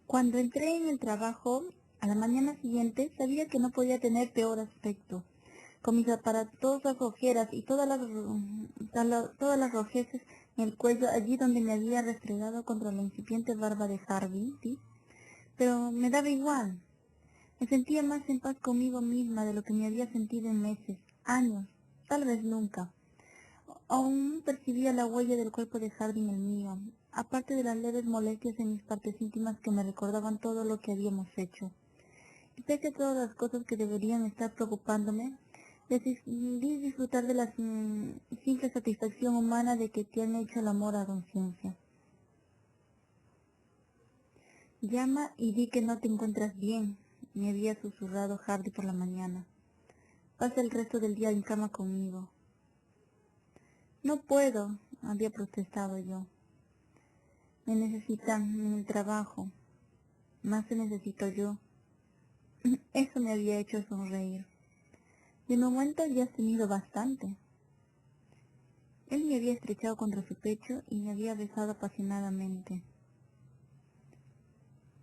Cuando entré en el trabajo, a la mañana siguiente, sabía que no podía tener peor aspecto. Con mis aparatosas ojeras y todas las rojeces en el cuello, allí donde me había restregado contra la incipiente barba de Harvey, ¿sí? Pero me daba igual. Me sentía más en paz conmigo misma de lo que me había sentido en meses, años, tal vez nunca. Aún percibía la huella del cuerpo de Harvey en el mío, aparte de las leves molestias en mis partes íntimas que me recordaban todo lo que habíamos hecho. Y pese a todas las cosas que deberían estar preocupándome, decidí disfrutar de la simple satisfacción humana de que te han hecho el amor a conciencia. Llama y di que no te encuentras bien, me había susurrado Hardy por la mañana. Pasa el resto del día en cama conmigo. No puedo, había protestado yo. Me necesitan en el trabajo. Más te necesito yo. Eso me había hecho sonreír. De momento ya has tenido bastante. Él me había estrechado contra su pecho y me había besado apasionadamente.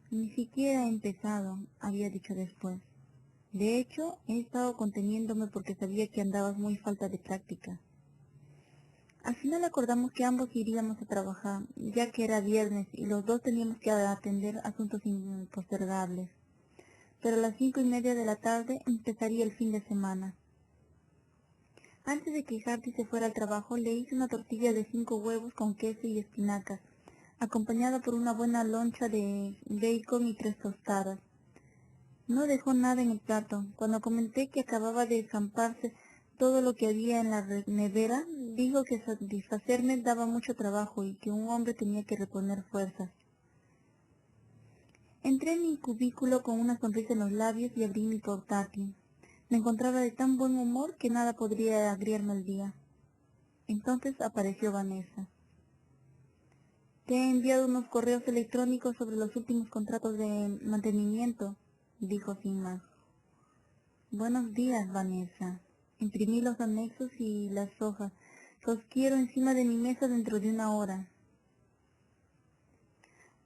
Ni siquiera he empezado, había dicho después. De hecho, he estado conteniéndome porque sabía que andabas muy falta de práctica. Al final acordamos que ambos iríamos a trabajar, ya que era viernes y los dos teníamos que atender asuntos impostergables. Pero a las 5:30 de la tarde empezaría el fin de semana. Antes de que Hardy se fuera al trabajo, le hice una tortilla de 5 huevos con queso y espinacas, acompañada por una buena loncha de bacon y 3 tostadas. No dejó nada en el plato. Cuando comenté que acababa de zamparse todo lo que había en la nevera, dijo que satisfacerme daba mucho trabajo y que un hombre tenía que reponer fuerzas. Entré en mi cubículo con una sonrisa en los labios y abrí mi portátil. Me encontraba de tan buen humor que nada podría agriarme el día. Entonces apareció Vanessa. Te he enviado unos correos electrónicos sobre los últimos contratos de mantenimiento, dijo sin más. Buenos días, Vanessa. Imprimí los anexos y las hojas. Los quiero encima de mi mesa dentro de 1 hora.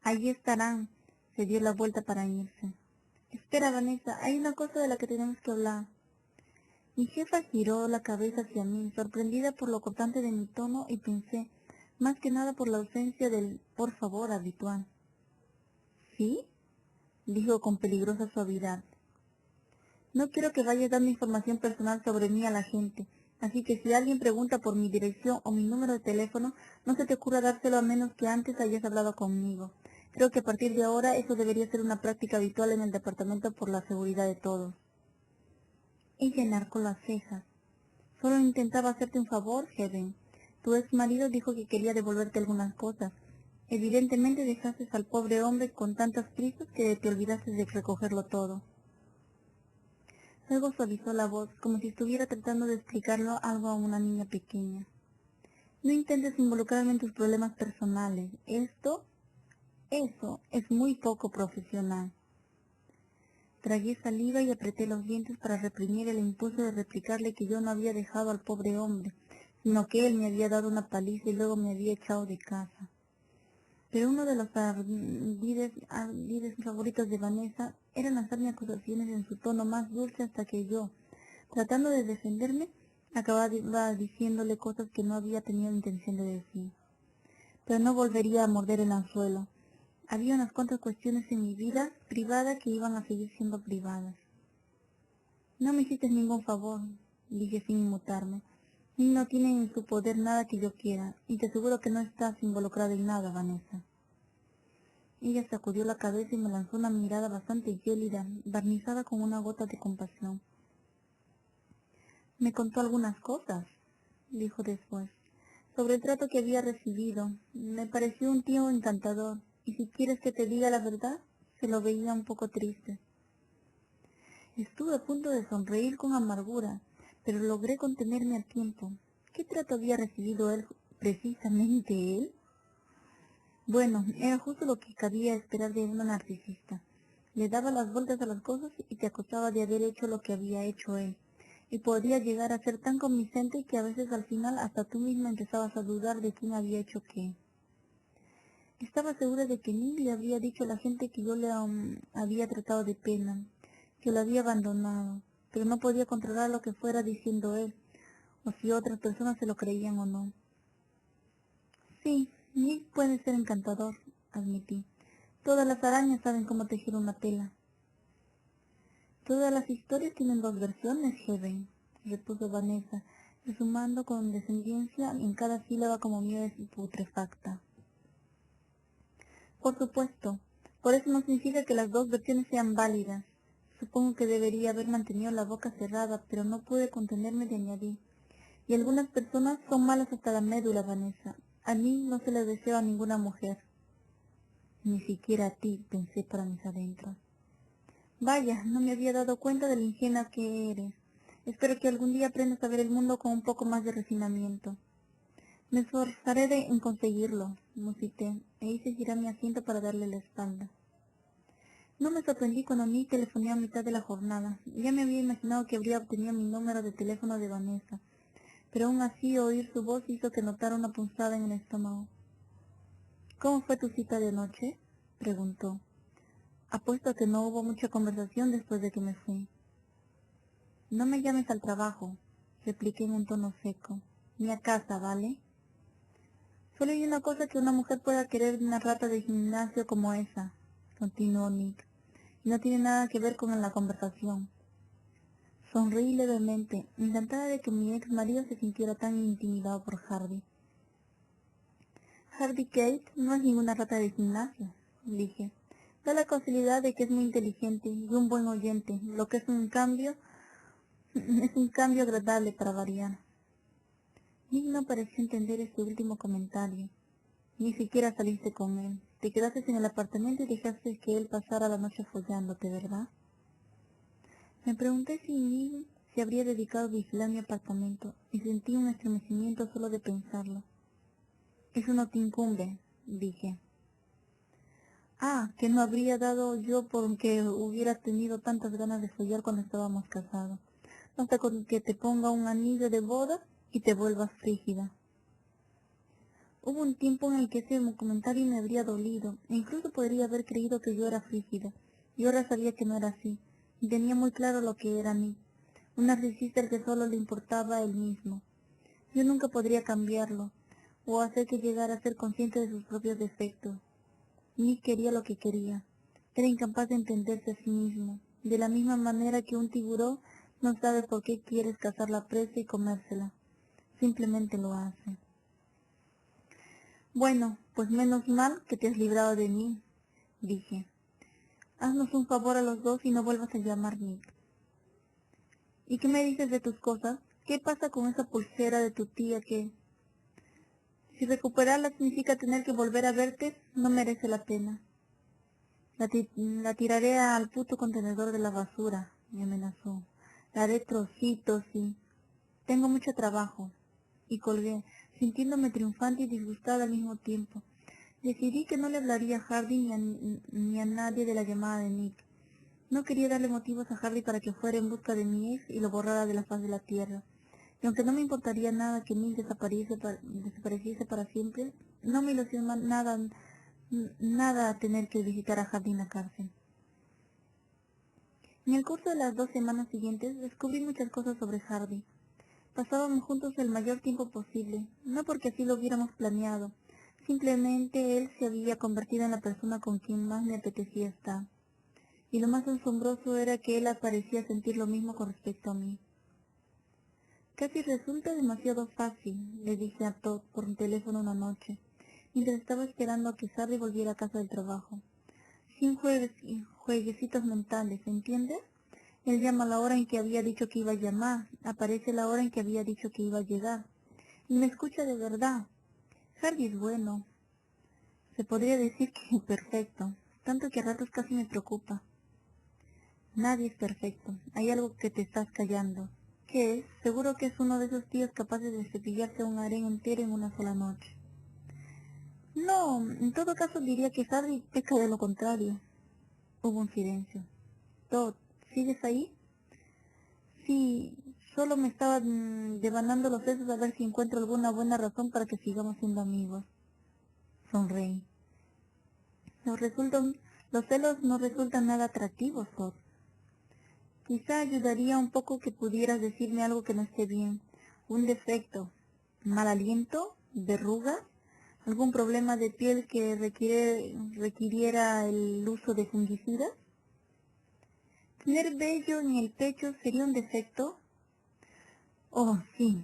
Allí estarán. Se dio la vuelta para irse. Espera, Vanessa, hay una cosa de la que tenemos que hablar. Mi jefa giró la cabeza hacia mí, sorprendida por lo cortante de mi tono, y pensé, más que nada por la ausencia del por favor habitual. ¿Sí? Dijo con peligrosa suavidad. No quiero que vayas dando información personal sobre mí a la gente, así que si alguien pregunta por mi dirección o mi número de teléfono, no se te ocurra dárselo a menos que antes hayas hablado conmigo. Creo que a partir de ahora eso debería ser una práctica habitual en el departamento por la seguridad de todos. Ella enarcó las cejas. Solo intentaba hacerte un favor, Heaven. Tu ex marido dijo que quería devolverte algunas cosas. Evidentemente dejaste al pobre hombre con tantas prisas que te olvidaste de recogerlo todo. Luego suavizó la voz, como si estuviera tratando de explicarlo algo a una niña pequeña. No intentes involucrarme en tus problemas personales. Eso es muy poco profesional. Tragué saliva y apreté los dientes para reprimir el impulso de replicarle que yo no había dejado al pobre hombre, sino que él me había dado una paliza y luego me había echado de casa. Pero uno de los ardides favoritos de Vanessa era lanzarme acusaciones en su tono más dulce hasta que yo, tratando de defenderme, acababa diciéndole cosas que no había tenido intención de decir. Pero no volvería a morder el anzuelo. Había unas cuantas cuestiones en mi vida privada que iban a seguir siendo privadas. No me hiciste ningún favor, dije sin inmutarme. No tiene en su poder nada que yo quiera, y te aseguro que no estás involucrada en nada, Vanessa. Ella sacudió la cabeza y me lanzó una mirada bastante gélida, barnizada con una gota de compasión. Me contó algunas cosas, dijo después, sobre el trato que había recibido. Me pareció un tío encantador, y si quieres que te diga la verdad, se lo veía un poco triste. Estuve a punto de sonreír con amargura, pero logré contenerme al tiempo. ¿Qué trato había recibido él, precisamente él? Bueno, era justo lo que cabía esperar de una narcisista. Le daba las vueltas a las cosas y te acusaba de haber hecho lo que había hecho él. Y podía llegar a ser tan convincente que a veces al final hasta tú misma empezabas a dudar de quién había hecho qué. Estaba segura de que Nick le habría dicho a la gente que yo le había tratado de pena, que lo había abandonado, pero no podía controlar lo que fuera diciendo él, o si otras personas se lo creían o no. Sí, Nick puede ser encantador, admití. Todas las arañas saben cómo tejer una tela. Todas las historias tienen dos versiones, Heaven, repuso Vanessa, resumando con descendencia en cada sílaba como miel putrefacta. Por supuesto, por eso no significa que las dos versiones sean válidas. Supongo que debería haber mantenido la boca cerrada, pero no pude contenerme de añadir. Y algunas personas son malas hasta la médula, Vanessa. A mí no se le deseo a ninguna mujer. Ni siquiera a ti, pensé para mis adentros. Vaya, no me había dado cuenta de lo ingenua que eres. Espero que algún día aprendas a ver el mundo con un poco más de refinamiento. Me esforzaré en conseguirlo, musité, e hice girar mi asiento para darle la espalda. No me sorprendí cuando Nick telefoneó a mitad de la jornada. Ya me había imaginado que habría obtenido mi número de teléfono de Vanessa, pero aún así oír su voz hizo que notara una punzada en el estómago. ¿Cómo fue tu cita de anoche?, preguntó. Apuesto a que no hubo mucha conversación después de que me fui. No me llames al trabajo, repliqué en un tono seco. Ni a casa, ¿vale? Solo hay una cosa que una mujer pueda querer de una rata de gimnasio como esa, continuó Nick, y no tiene nada que ver con la conversación. Sonreí levemente, encantada de que mi ex marido se sintiera tan intimidado por Hardy. Hardy Kate no es ninguna rata de gimnasio, dije. Da la casualidad de que es muy inteligente y un buen oyente, lo que es un cambio agradable para variar. Nick no pareció entender este último comentario. Ni siquiera saliste con él. Te quedaste en el apartamento y dejaste que él pasara la noche follándote, ¿verdad? Me pregunté si Nick se habría dedicado a vigilar mi apartamento y sentí un estremecimiento solo de pensarlo. Eso no te incumbe, dije. Ah, que no habría dado yo porque hubieras tenido tantas ganas de follar cuando estábamos casados. Basta con que te ponga un anillo de boda y te vuelvas frígida. Hubo un tiempo en el que ese comentario me habría dolido, e incluso podría haber creído que yo era frígida. Y ahora sabía que no era así, y tenía muy claro lo que era a mí, un narcisista al que solo le importaba a él mismo. Yo nunca podría cambiarlo, o hacer que llegara a ser consciente de sus propios defectos. Ni quería lo que quería. Era incapaz de entenderse a sí mismo, de la misma manera que un tiburón no sabe por qué quieres cazar la presa y comérsela. Simplemente lo hace. Bueno, pues menos mal que te has librado de mí, dije. Haznos un favor a los dos y no vuelvas a llamar Nick. ¿Y qué me dices de tus cosas? ¿Qué pasa con esa pulsera de tu tía que, si recuperarla significa tener que volver a verte, no merece la pena? La tiraré al puto contenedor de la basura, me amenazó. La haré trocitos y... Tengo mucho trabajo. Y colgué, sintiéndome triunfante y disgustada al mismo tiempo. Decidí que no le hablaría a Hardy ni a nadie de la llamada de Nick. No quería darle motivos a Hardy para que fuera en busca de mi ex y lo borrara de la faz de la tierra. Y aunque no me importaría nada que Nick desapareciese para siempre, no me ilusionó nada tener que visitar a Hardy en la cárcel. En el curso de las 2 semanas siguientes descubrí muchas cosas sobre Hardy. Pasábamos juntos el mayor tiempo posible, no porque así lo hubiéramos planeado, simplemente él se había convertido en la persona con quien más me apetecía estar. Y lo más asombroso era que él parecía sentir lo mismo con respecto a mí. Casi resulta demasiado fácil, le dije a Todd por teléfono una noche, mientras estaba esperando a que Hardy volviera a casa del trabajo. Sin jueguecitos mentales, ¿entiendes? Él llama a la hora en que había dicho que iba a llamar, aparece la hora en que había dicho que iba a llegar, y me escucha de verdad. Hardy es bueno. Se podría decir que perfecto, tanto que a ratos casi me preocupa. Nadie es perfecto, hay algo que te estás callando. ¿Qué es? Seguro que es uno de esos tíos capaces de cepillarse un harén entero en una sola noche. No, en todo caso diría que Hardy peca de lo contrario. Hubo un silencio. Todd, ¿sigues ahí? Sí, solo me estaba devanando los sesos a ver si encuentro alguna buena razón para que sigamos siendo amigos. Sonreí. Los celos no resultan nada atractivos, Thor. Quizá ayudaría un poco que pudieras decirme algo que no esté bien. Un defecto, mal aliento, verrugas, algún problema de piel que requiriera el uso de fungicidas. ¿Tener vello en el pecho sería un defecto? Oh, sí.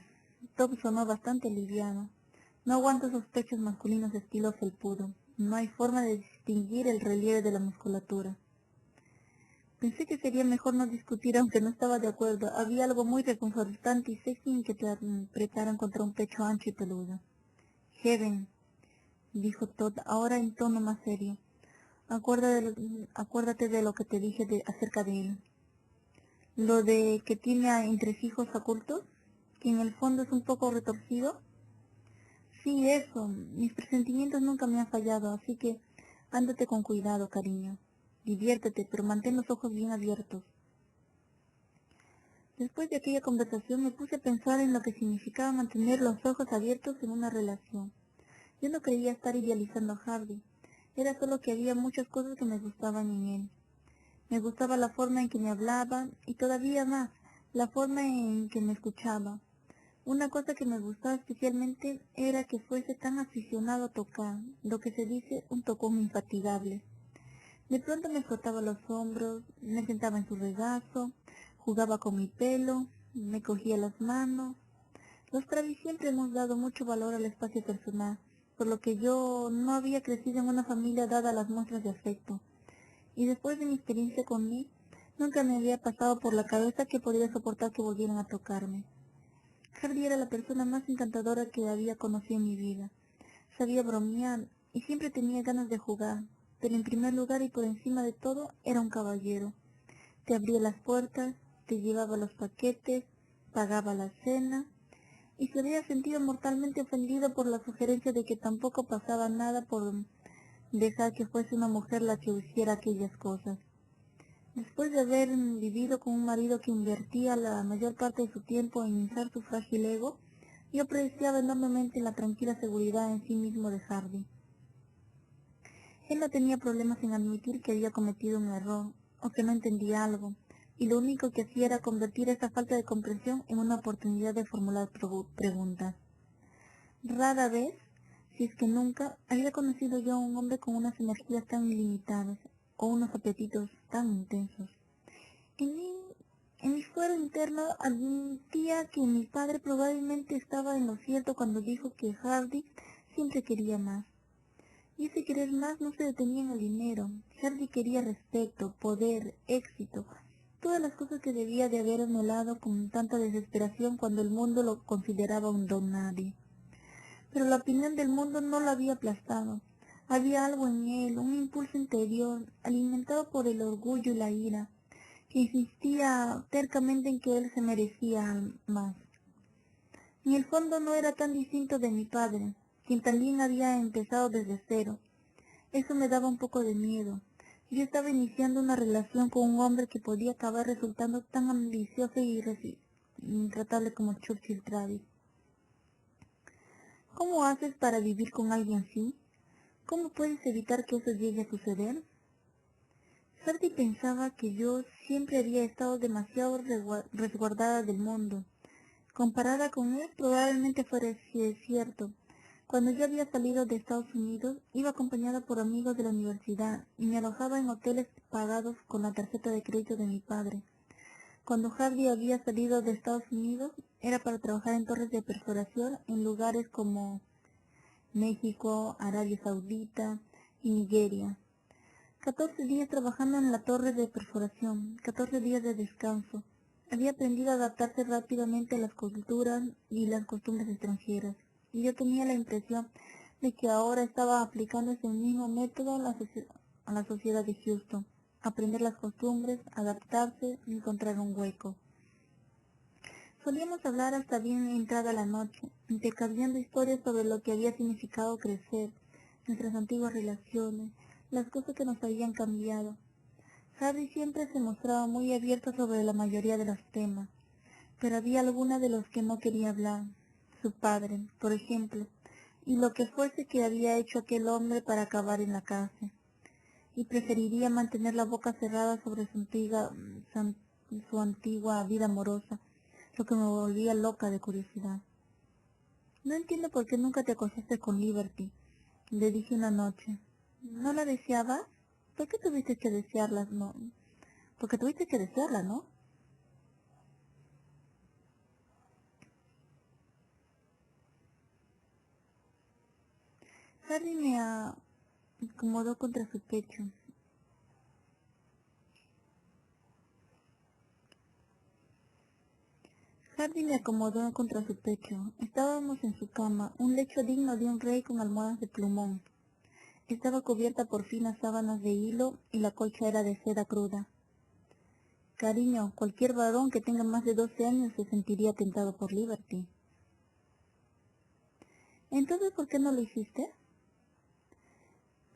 Tom sonó bastante liviano. No aguanto esos pechos masculinos estilo felpudo. No hay forma de distinguir el relieve de la musculatura. Pensé que sería mejor no discutir aunque no estaba de acuerdo. Había algo muy reconfortante y sexy en que te apretaran contra un pecho ancho y peludo. Heaven, dijo Todd ahora en tono más serio. Acuérdate de lo que te dije acerca de él. Lo de que tiene entresijos ocultos, que en el fondo es un poco retorcido. Sí, eso. Mis presentimientos nunca me han fallado, así que ándate con cuidado, cariño. Diviértete, pero mantén los ojos bien abiertos. Después de aquella conversación me puse a pensar en lo que significaba mantener los ojos abiertos en una relación. Yo no creía estar idealizando a Hardy. Era solo que había muchas cosas que me gustaban en él. Me gustaba la forma en que me hablaba y todavía más, la forma en que me escuchaba. Una cosa que me gustaba especialmente era que fuese tan aficionado a tocar, lo que se dice un tocón infatigable. De pronto me frotaba los hombros, me sentaba en su regazo, jugaba con mi pelo, me cogía las manos. Los Travis siempre hemos dado mucho valor al espacio personal, por lo que yo no había crecido en una familia dada a las muestras de afecto. Y después de mi experiencia con Nick, nunca me había pasado por la cabeza que podría soportar que volvieran a tocarme. Hardy era la persona más encantadora que había conocido en mi vida. Sabía bromear y siempre tenía ganas de jugar, pero en primer lugar y por encima de todo era un caballero. Te abría las puertas, te llevaba los paquetes, pagaba la cena y se había sentido mortalmente ofendido por la sugerencia de que tampoco pasaba nada por dejar que fuese una mujer la que hiciera aquellas cosas. Después de haber vivido con un marido que invertía la mayor parte de su tiempo en hinchar su frágil ego, yo apreciaba enormemente la tranquila seguridad en sí mismo de Hardy. Él no tenía problemas en admitir que había cometido un error o que no entendía algo, y lo único que hacía era convertir esa falta de comprensión en una oportunidad de formular preguntas. Rara vez, si es que nunca, había conocido yo a un hombre con unas energías tan ilimitadas o unos apetitos tan intensos. En mi fuero interno admitía que mi padre probablemente estaba en lo cierto cuando dijo que Hardy siempre quería más. Y ese querer más no se detenía en el dinero. Hardy quería respeto, poder, éxito, todas las cosas que debía de haber anhelado con tanta desesperación cuando el mundo lo consideraba un don nadie. Pero la opinión del mundo no lo había aplastado. Había algo en él, un impulso interior, alimentado por el orgullo y la ira, que insistía tercamente en que él se merecía más. En el fondo no era tan distinto de mi padre, quien también había empezado desde cero. Eso me daba un poco de miedo. Yo estaba iniciando una relación con un hombre que podía acabar resultando tan ambicioso y intratable como Churchill Travis. ¿Cómo haces para vivir con alguien así? ¿Cómo puedes evitar que eso llegue a suceder? Hardy pensaba que yo siempre había estado demasiado resguardada del mundo. Comparada con él, probablemente fuera cierto. Cuando yo había salido de Estados Unidos, iba acompañada por amigos de la universidad y me alojaba en hoteles pagados con la tarjeta de crédito de mi padre. Cuando Hardy había salido de Estados Unidos, era para trabajar en torres de perforación en lugares como México, Arabia Saudita y Nigeria. 14 días trabajando en la torre de perforación, 14 días de descanso. Había aprendido a adaptarse rápidamente a las culturas y las costumbres extranjeras, y yo tenía la impresión de que ahora estaba aplicando ese mismo método a la sociedad de Houston, aprender las costumbres, adaptarse y encontrar un hueco. Solíamos hablar hasta bien entrada la noche, intercambiando historias sobre lo que había significado crecer, nuestras antiguas relaciones, las cosas que nos habían cambiado. Harry siempre se mostraba muy abierto sobre la mayoría de los temas, pero había algunos de los que no quería hablar. Su padre, por ejemplo, y lo que fuese que había hecho aquel hombre para acabar en la cárcel. y preferiría mantener la boca cerrada sobre su antigua vida amorosa, lo que me volvía loca de curiosidad. No entiendo por qué nunca te acostaste con Liberty, le dije una noche. ¿No la deseabas? ¿Por qué tuviste que desearla? No, porque tuviste que desearla, ¿no? Harry me acomodó contra su pecho. Hardy me acomodó contra su pecho. Estábamos en su cama, un lecho digno de un rey con almohadas de plumón. Estaba cubierta por finas sábanas de hilo y la colcha era de seda cruda. Cariño, cualquier varón que tenga más de 12 años se sentiría tentado por Liberty. ¿Entonces por qué no lo hiciste?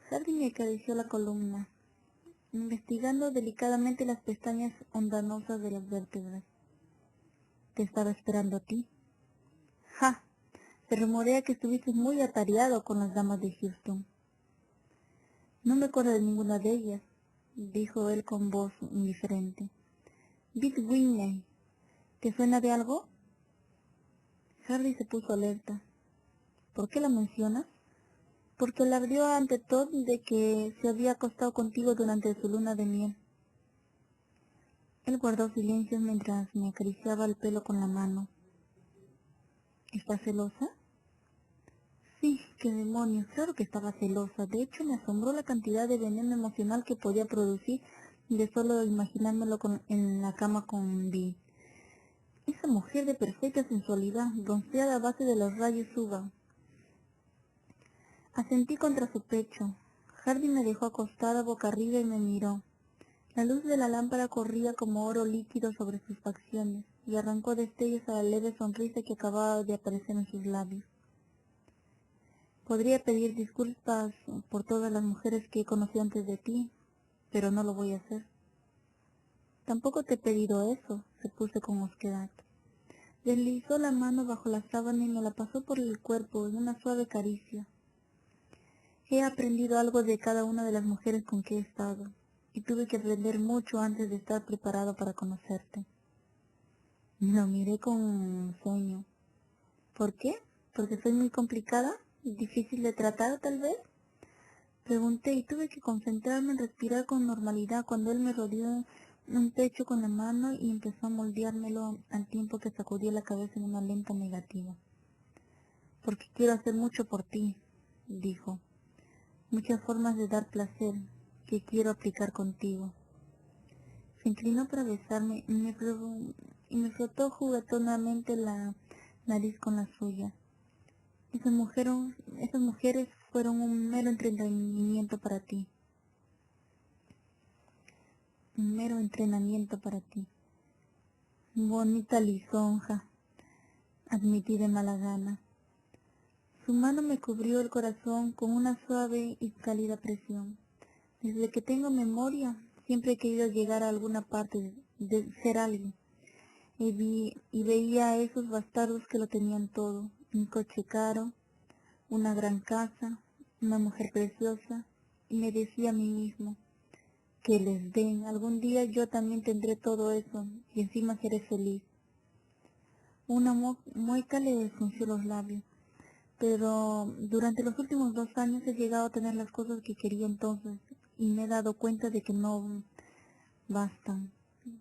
Hardy me acarició la columna, investigando delicadamente las pestañas ondanosas de las vértebras. Te estaba esperando a ti. ¡Ja! Se rumorea que estuviste muy atareado con las damas de Houston. No me acuerdo de ninguna de ellas, dijo él con voz indiferente. Bit Whitney, ¿te suena de algo? Harry se puso alerta. ¿Por qué la mencionas? Porque la abrió ante Todd de que se había acostado contigo durante su luna de miel. Él guardó silencio mientras me acariciaba el pelo con la mano. ¿Estás celosa? Sí, qué demonios, claro que estaba celosa. De hecho, me asombró la cantidad de veneno emocional que podía producir de solo imaginármelo en la cama con Vi. Esa mujer de perfecta sensualidad, bronceada a base de los rayos UVA. Asentí contra su pecho. Hardy me dejó acostada boca arriba y me miró. La luz de la lámpara corría como oro líquido sobre sus facciones y arrancó destellos a la leve sonrisa que acababa de aparecer en sus labios. Podría pedir disculpas por todas las mujeres que he conocido antes de ti, pero no lo voy a hacer. Tampoco te he pedido eso, se puso con osquedad. Deslizó la mano bajo la sábana y me la pasó por el cuerpo en una suave caricia. He aprendido algo de cada una de las mujeres con que he estado, y tuve que aprender mucho antes de estar preparado para conocerte. Lo miré con sueño. ¿Por qué? ¿Porque soy muy complicada? ¿Difícil de tratar, tal vez? Pregunté y tuve que concentrarme en respirar con normalidad cuando él me rodeó un pecho con la mano y empezó a moldeármelo al tiempo que sacudía la cabeza en una lenta negativa. Porque quiero hacer mucho por ti, dijo. Muchas formas de dar placer que quiero aplicar contigo. Se inclinó para besarme y me frotó juguetonamente la nariz con la suya. Esas mujeres fueron un mero entretenimiento para ti. Un mero entrenamiento para ti. Bonita lisonja, admití de mala gana. Su mano me cubrió el corazón con una suave y cálida presión. Desde que tengo memoria, siempre he querido llegar a alguna parte de ser alguien. Y veía a esos bastardos que lo tenían todo. Un coche caro, una gran casa, una mujer preciosa. Y me decía a mí mismo, que les den. Algún día yo también tendré todo eso y encima seré feliz. Una mueca le frunció los labios. Pero durante los últimos 2 años he llegado a tener las cosas que quería entonces y me he dado cuenta de que no bastan.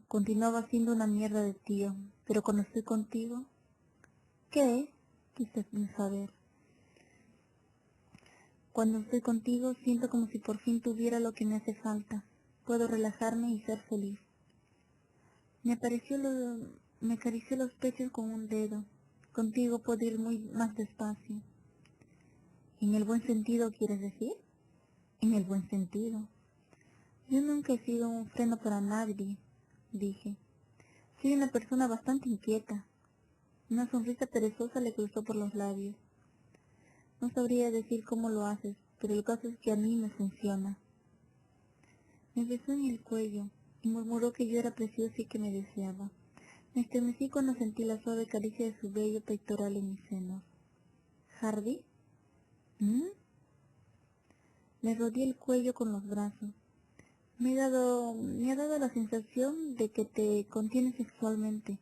Continuaba siendo una mierda de tío, pero cuando estoy contigo, ¿qué? Quise saber. Cuando estoy contigo siento como si por fin tuviera lo que me hace falta. Puedo relajarme y ser feliz. Me acarició los pechos con un dedo. Contigo puedo ir más despacio. ¿En el buen sentido quieres decir? En el buen sentido. Yo nunca he sido un freno para nadie, dije. Soy una persona bastante inquieta. Una sonrisa perezosa le cruzó por los labios. No sabría decir cómo lo haces, pero el caso es que a mí me funciona. Me besó en el cuello y murmuró que yo era preciosa y que me deseaba. Me estremecí cuando sentí la suave caricia de su bello pectoral en mis senos. ¿Hardy? ¿Mm? Le rodeé el cuello con los brazos. Me ha dado la sensación de que te contienes sexualmente.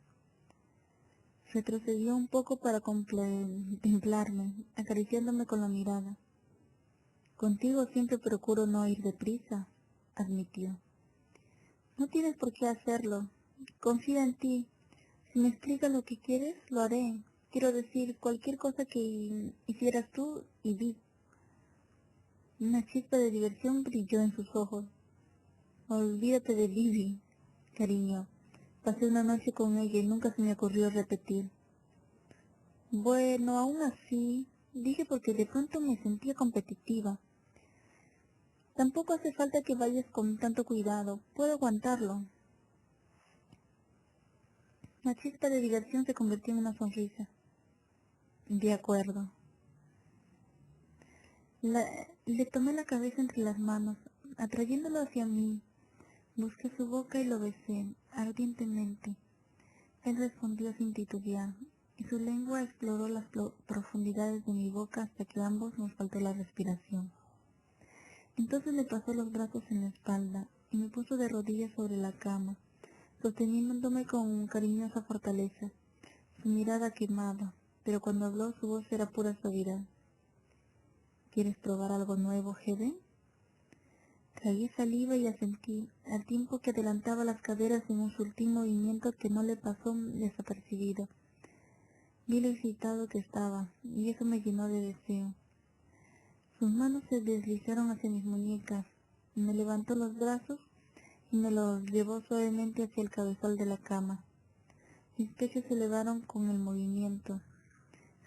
Retrocedió un poco para contemplarme, acariciándome con la mirada. Contigo siempre procuro no ir deprisa, admitió. No tienes por qué hacerlo. Confía en ti. Si me explicas lo que quieres, lo haré. Quiero decir, cualquier cosa que hicieras tú y vi. Una chispa de diversión brilló en sus ojos. Olvídate de Vivi, cariño. Pasé una noche con ella y nunca se me ocurrió repetir. Bueno, aún así, dije porque de pronto me sentía competitiva. Tampoco hace falta que vayas con tanto cuidado. Puedo aguantarlo. La chispa de diversión se convirtió en una sonrisa. De acuerdo. Le tomé la cabeza entre las manos, atrayéndolo hacia mí. Busqué su boca y lo besé, ardientemente. Él respondió sin titubear, y su lengua exploró las profundidades de mi boca hasta que a ambos nos faltó la respiración. Entonces le pasó los brazos en la espalda y me puso de rodillas sobre la cama, sosteniéndome con cariñosa fortaleza. Su mirada quemaba, pero cuando habló su voz era pura suavidad. ¿Quieres probar algo nuevo, Helen? Tragué saliva y asentí, al tiempo que adelantaba las caderas en un sutil movimiento que no le pasó desapercibido. Vi lo excitado que estaba, y eso me llenó de deseo. Sus manos se deslizaron hacia mis muñecas, me levantó los brazos y me los llevó suavemente hacia el cabezal de la cama. Mis pechos se elevaron con el movimiento.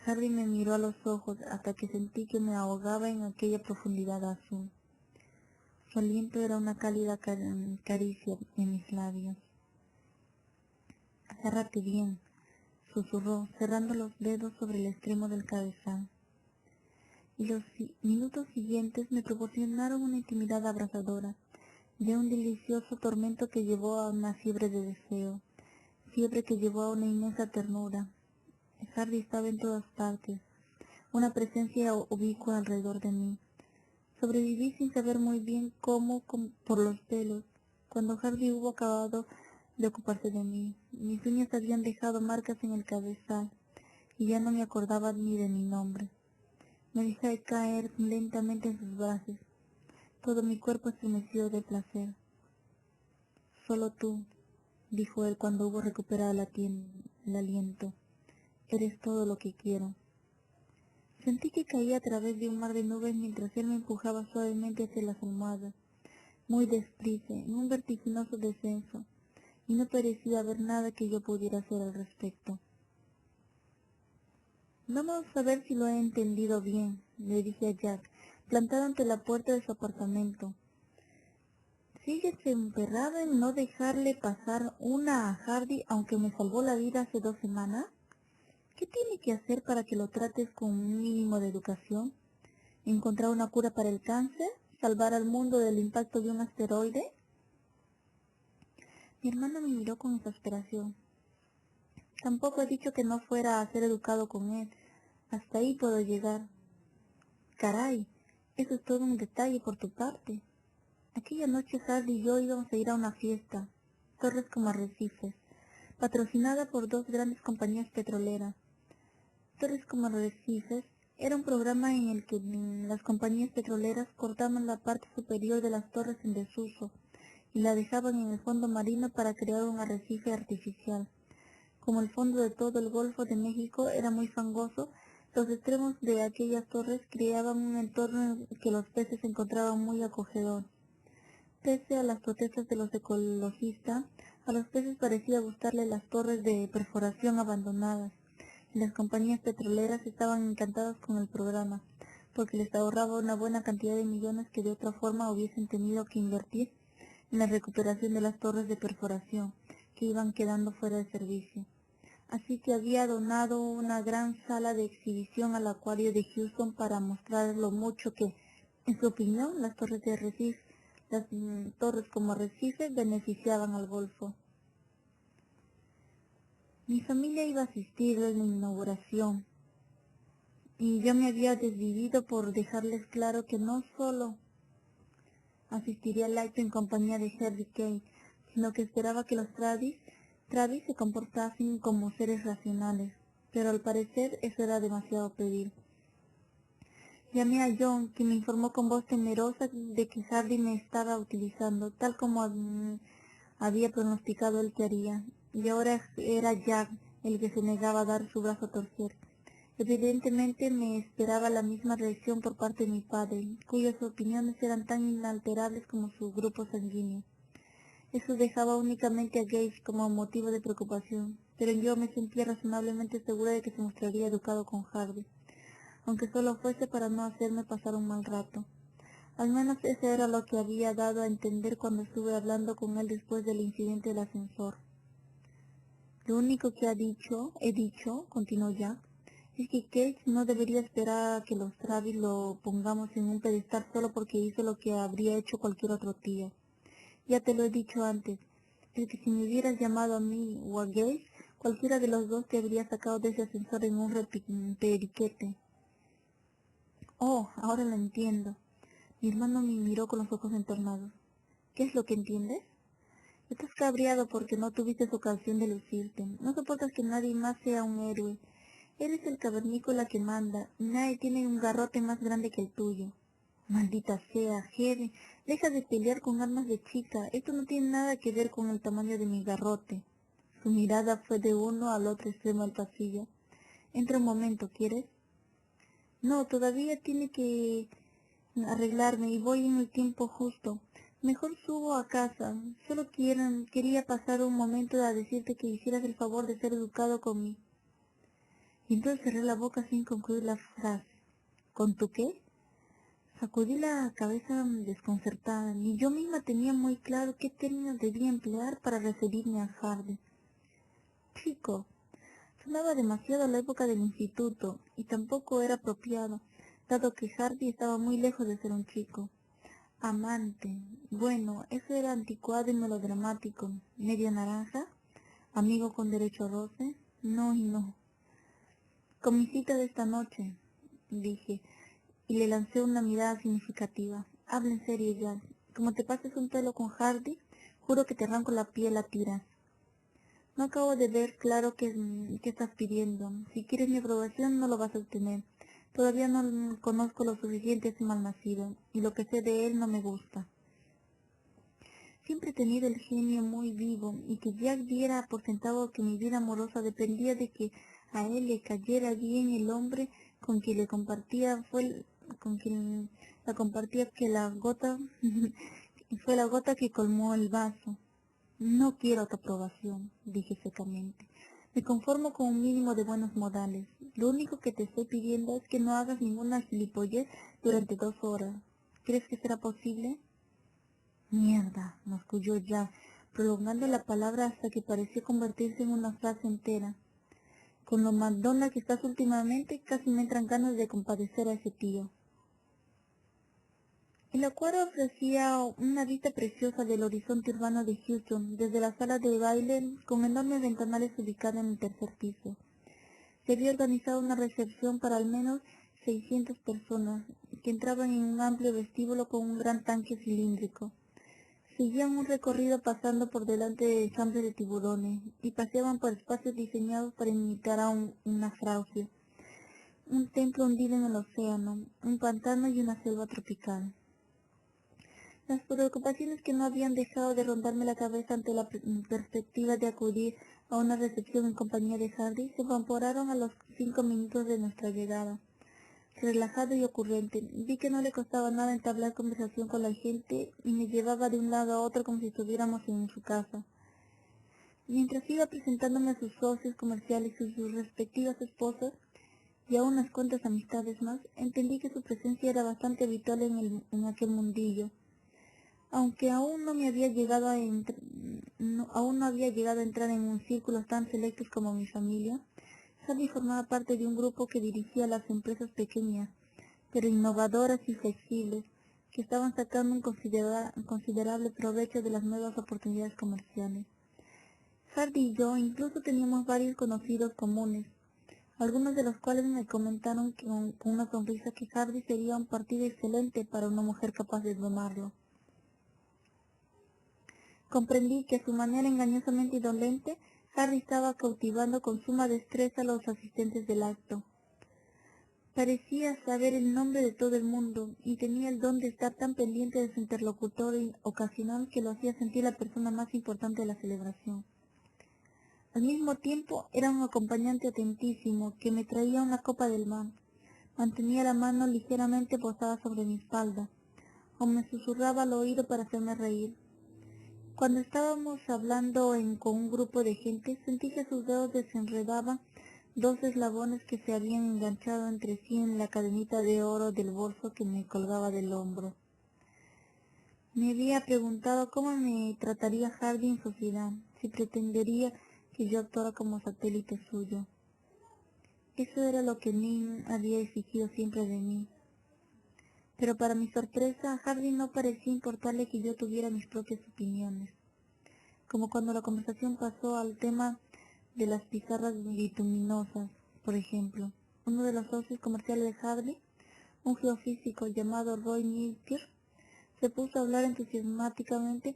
Harry me miró a los ojos hasta que sentí que me ahogaba en aquella profundidad azul. Su aliento era una cálida caricia en mis labios. Agárrate bien, susurró, cerrando los dedos sobre el extremo del cabezal. Y los minutos siguientes me proporcionaron una intimidad abrasadora, de un delicioso tormento que llevó a una fiebre de deseo, fiebre que llevó a una inmensa ternura. Hardy estaba en todas partes, una presencia ubicua alrededor de mí. Sobreviví sin saber muy bien cómo, por los pelos. Cuando Hardy hubo acabado de ocuparse de mí, mis uñas habían dejado marcas en el cabezal y ya no me acordaba ni de mi nombre. Me dejé caer lentamente en sus brazos. Todo mi cuerpo estremeció de placer. Solo tú, dijo él cuando hubo recuperado el aliento. Eres todo lo que quiero. Sentí que caía a través de un mar de nubes mientras él me empujaba suavemente hacia las almohadas, muy desprice, en un vertiginoso descenso, y no parecía haber nada que yo pudiera hacer al respecto. Vamos a ver si lo he entendido bien, le dije a Jack, plantado ante la puerta de su apartamento. ¿Sigues emperrado en no dejarle pasar una a Hardy aunque me salvó la vida hace 2 semanas? ¿Qué tiene que hacer para que lo trates con un mínimo de educación? ¿Encontrar una cura para el cáncer? ¿Salvar al mundo del impacto de un asteroide? Mi hermana me miró con exasperación. Tampoco he dicho que no fuera a ser educado con él. Hasta ahí puedo llegar. Caray, eso es todo un detalle por tu parte. Aquella noche Hardy y yo íbamos a ir a una fiesta, Torres como Arrecifes, patrocinada por 2 grandes compañías petroleras. Torres como Arrecifes era un programa en el que las compañías petroleras cortaban la parte superior de las torres en desuso y la dejaban en el fondo marino para crear un arrecife artificial. Como el fondo de todo el Golfo de México era muy fangoso, los extremos de aquellas torres creaban un entorno en el que los peces se encontraban muy acogedor. Pese a las protestas de los ecologistas, a los peces parecía gustarle las torres de perforación abandonadas, y las compañías petroleras estaban encantadas con el programa, porque les ahorraba una buena cantidad de millones que de otra forma hubiesen tenido que invertir en la recuperación de las torres de perforación, que iban quedando fuera de servicio. Así que había donado una gran sala de exhibición al acuario de Houston para mostrar lo mucho que, en su opinión, las torres como Arrecife beneficiaban al Golfo. Mi familia iba a asistir a la inauguración y yo me había desvivido por dejarles claro que no solo asistiría al acto en compañía de Harry Kane, sino que esperaba que los Travis se comportasen como seres racionales, pero al parecer eso era demasiado pedir. Llamé a John, que me informó con voz temerosa de que Hardy me estaba utilizando, tal como había pronosticado él que haría, y ahora era Jack el que se negaba a dar su brazo a torcer. Evidentemente me esperaba la misma reacción por parte de mi padre, cuyas opiniones eran tan inalterables como su grupo sanguíneo. Eso dejaba únicamente a Gage como motivo de preocupación, pero yo me sentía razonablemente segura de que se mostraría educado con Hardy, aunque solo fuese para no hacerme pasar un mal rato. Al menos eso era lo que había dado a entender cuando estuve hablando con él después del incidente del ascensor. Lo único que he dicho, continuó Jack, es que Cage no debería esperar a que los Travis lo pongamos en un pedestal solo porque hizo lo que habría hecho cualquier otro tío. Ya te lo he dicho antes, es que si me hubieras llamado a mí o a Gage, cualquiera de los dos te habría sacado de ese ascensor en un periquete. Oh, ahora lo entiendo. Mi hermano me miró con los ojos entornados. ¿Qué es lo que entiendes? Estás cabreado porque no tuviste ocasión de lucirte. No soportas que nadie más sea un héroe. Eres el cavernícola que manda, y nadie tiene un garrote más grande que el tuyo. Maldita sea, Jerry, deja de pelear con armas de chica. Esto no tiene nada que ver con el tamaño de mi garrote. Su mirada fue de uno al otro extremo del pasillo. Entra un momento, ¿quieres? No, todavía tiene que arreglarme y voy en el tiempo justo. Mejor subo a casa. Solo quería pasar un momento a decirte que hicieras el favor de ser educado conmigo. Y entonces cerré la boca sin concluir la frase. ¿Con tu qué? Sacudí la cabeza desconcertada. Ni yo misma tenía muy claro qué términos debía emplear para referirme a Hardy. Chico. Sonaba demasiado a la época del instituto, y tampoco era apropiado, dado que Hardy estaba muy lejos de ser un chico. Amante. Bueno, eso era anticuado y melodramático. ¿Media naranja? ¿Amigo con derecho a roce? No y no. Con mi cita de esta noche, dije, y le lancé una mirada significativa. Habla en serio, ya. Como te pases un pelo con Hardy, juro que te arranco la piel a tiras. No acabo de ver claro qué estás pidiendo. Si quieres mi aprobación, no lo vas a obtener. Todavía no conozco lo suficiente a ese malnacido, y lo que sé de él no me gusta. Siempre he tenido el genio muy vivo, y que Jack diera por sentado que mi vida amorosa dependía de que a él le cayera bien el hombre con quien con quien la compartía que la gota fue la gota que colmó el vaso. No quiero tu aprobación, dije secamente. Me conformo con un mínimo de buenos modales. Lo único que te estoy pidiendo es que no hagas ninguna gilipollez durante 2 horas. ¿Crees que será posible? Mierda, masculló Jack, prolongando la palabra hasta que pareció convertirse en una frase entera. Con lo mandona que estás últimamente, casi me entran ganas de compadecer a ese tío. El acuario ofrecía una vista preciosa del horizonte urbano de Houston, desde la sala de baile, con enormes ventanales ubicadas en el tercer piso. Se había organizado una recepción para al menos 600 personas, que entraban en un amplio vestíbulo con un gran tanque cilíndrico. Seguían un recorrido pasando por delante de enjambres de tiburones, y paseaban por espacios diseñados para imitar a un naufragio, un templo hundido en el océano, un pantano y una selva tropical. Las preocupaciones que no habían dejado de rondarme la cabeza ante la perspectiva de acudir a una recepción en compañía de Hardy se evaporaron a los 5 minutos de nuestra llegada. Relajado y ocurrente, vi que no le costaba nada entablar conversación con la gente y me llevaba de un lado a otro como si estuviéramos en su casa. Mientras iba presentándome a sus socios comerciales y sus respectivas esposas, y a unas cuantas amistades más, entendí que su presencia era bastante habitual en aquel mundillo. Aunque aún no había llegado a entrar en un círculo tan selectos como mi familia, Hardy formaba parte de un grupo que dirigía las empresas pequeñas, pero innovadoras y flexibles, que estaban sacando un considerable provecho de las nuevas oportunidades comerciales. Hardy y yo incluso teníamos varios conocidos comunes, algunos de los cuales me comentaron con una sonrisa que Hardy sería un partido excelente para una mujer capaz de domarlo. Comprendí que a su manera engañosamente indolente, Harry estaba cautivando con suma destreza a los asistentes del acto. Parecía saber el nombre de todo el mundo y tenía el don de estar tan pendiente de su interlocutor ocasional que lo hacía sentir la persona más importante de la celebración. Al mismo tiempo era un acompañante atentísimo que me traía una copa del mar. Mantenía la mano ligeramente posada sobre mi espalda, o me susurraba al oído para hacerme reír. Cuando estábamos hablando con un grupo de gente, sentí que sus dedos desenredaban dos eslabones que se habían enganchado entre sí en la cadenita de oro del bolso que me colgaba del hombro. Me había preguntado cómo me trataría Hardy en sociedad, si pretendería que yo actuara como satélite suyo. Eso era lo que Nin había exigido siempre de mí. Pero para mi sorpresa, a Hardy no parecía importarle que yo tuviera mis propias opiniones. Como cuando la conversación pasó al tema de las pizarras bituminosas, por ejemplo. Uno de los socios comerciales de Hardy, un geofísico llamado Roy Milker, se puso a hablar entusiasmáticamente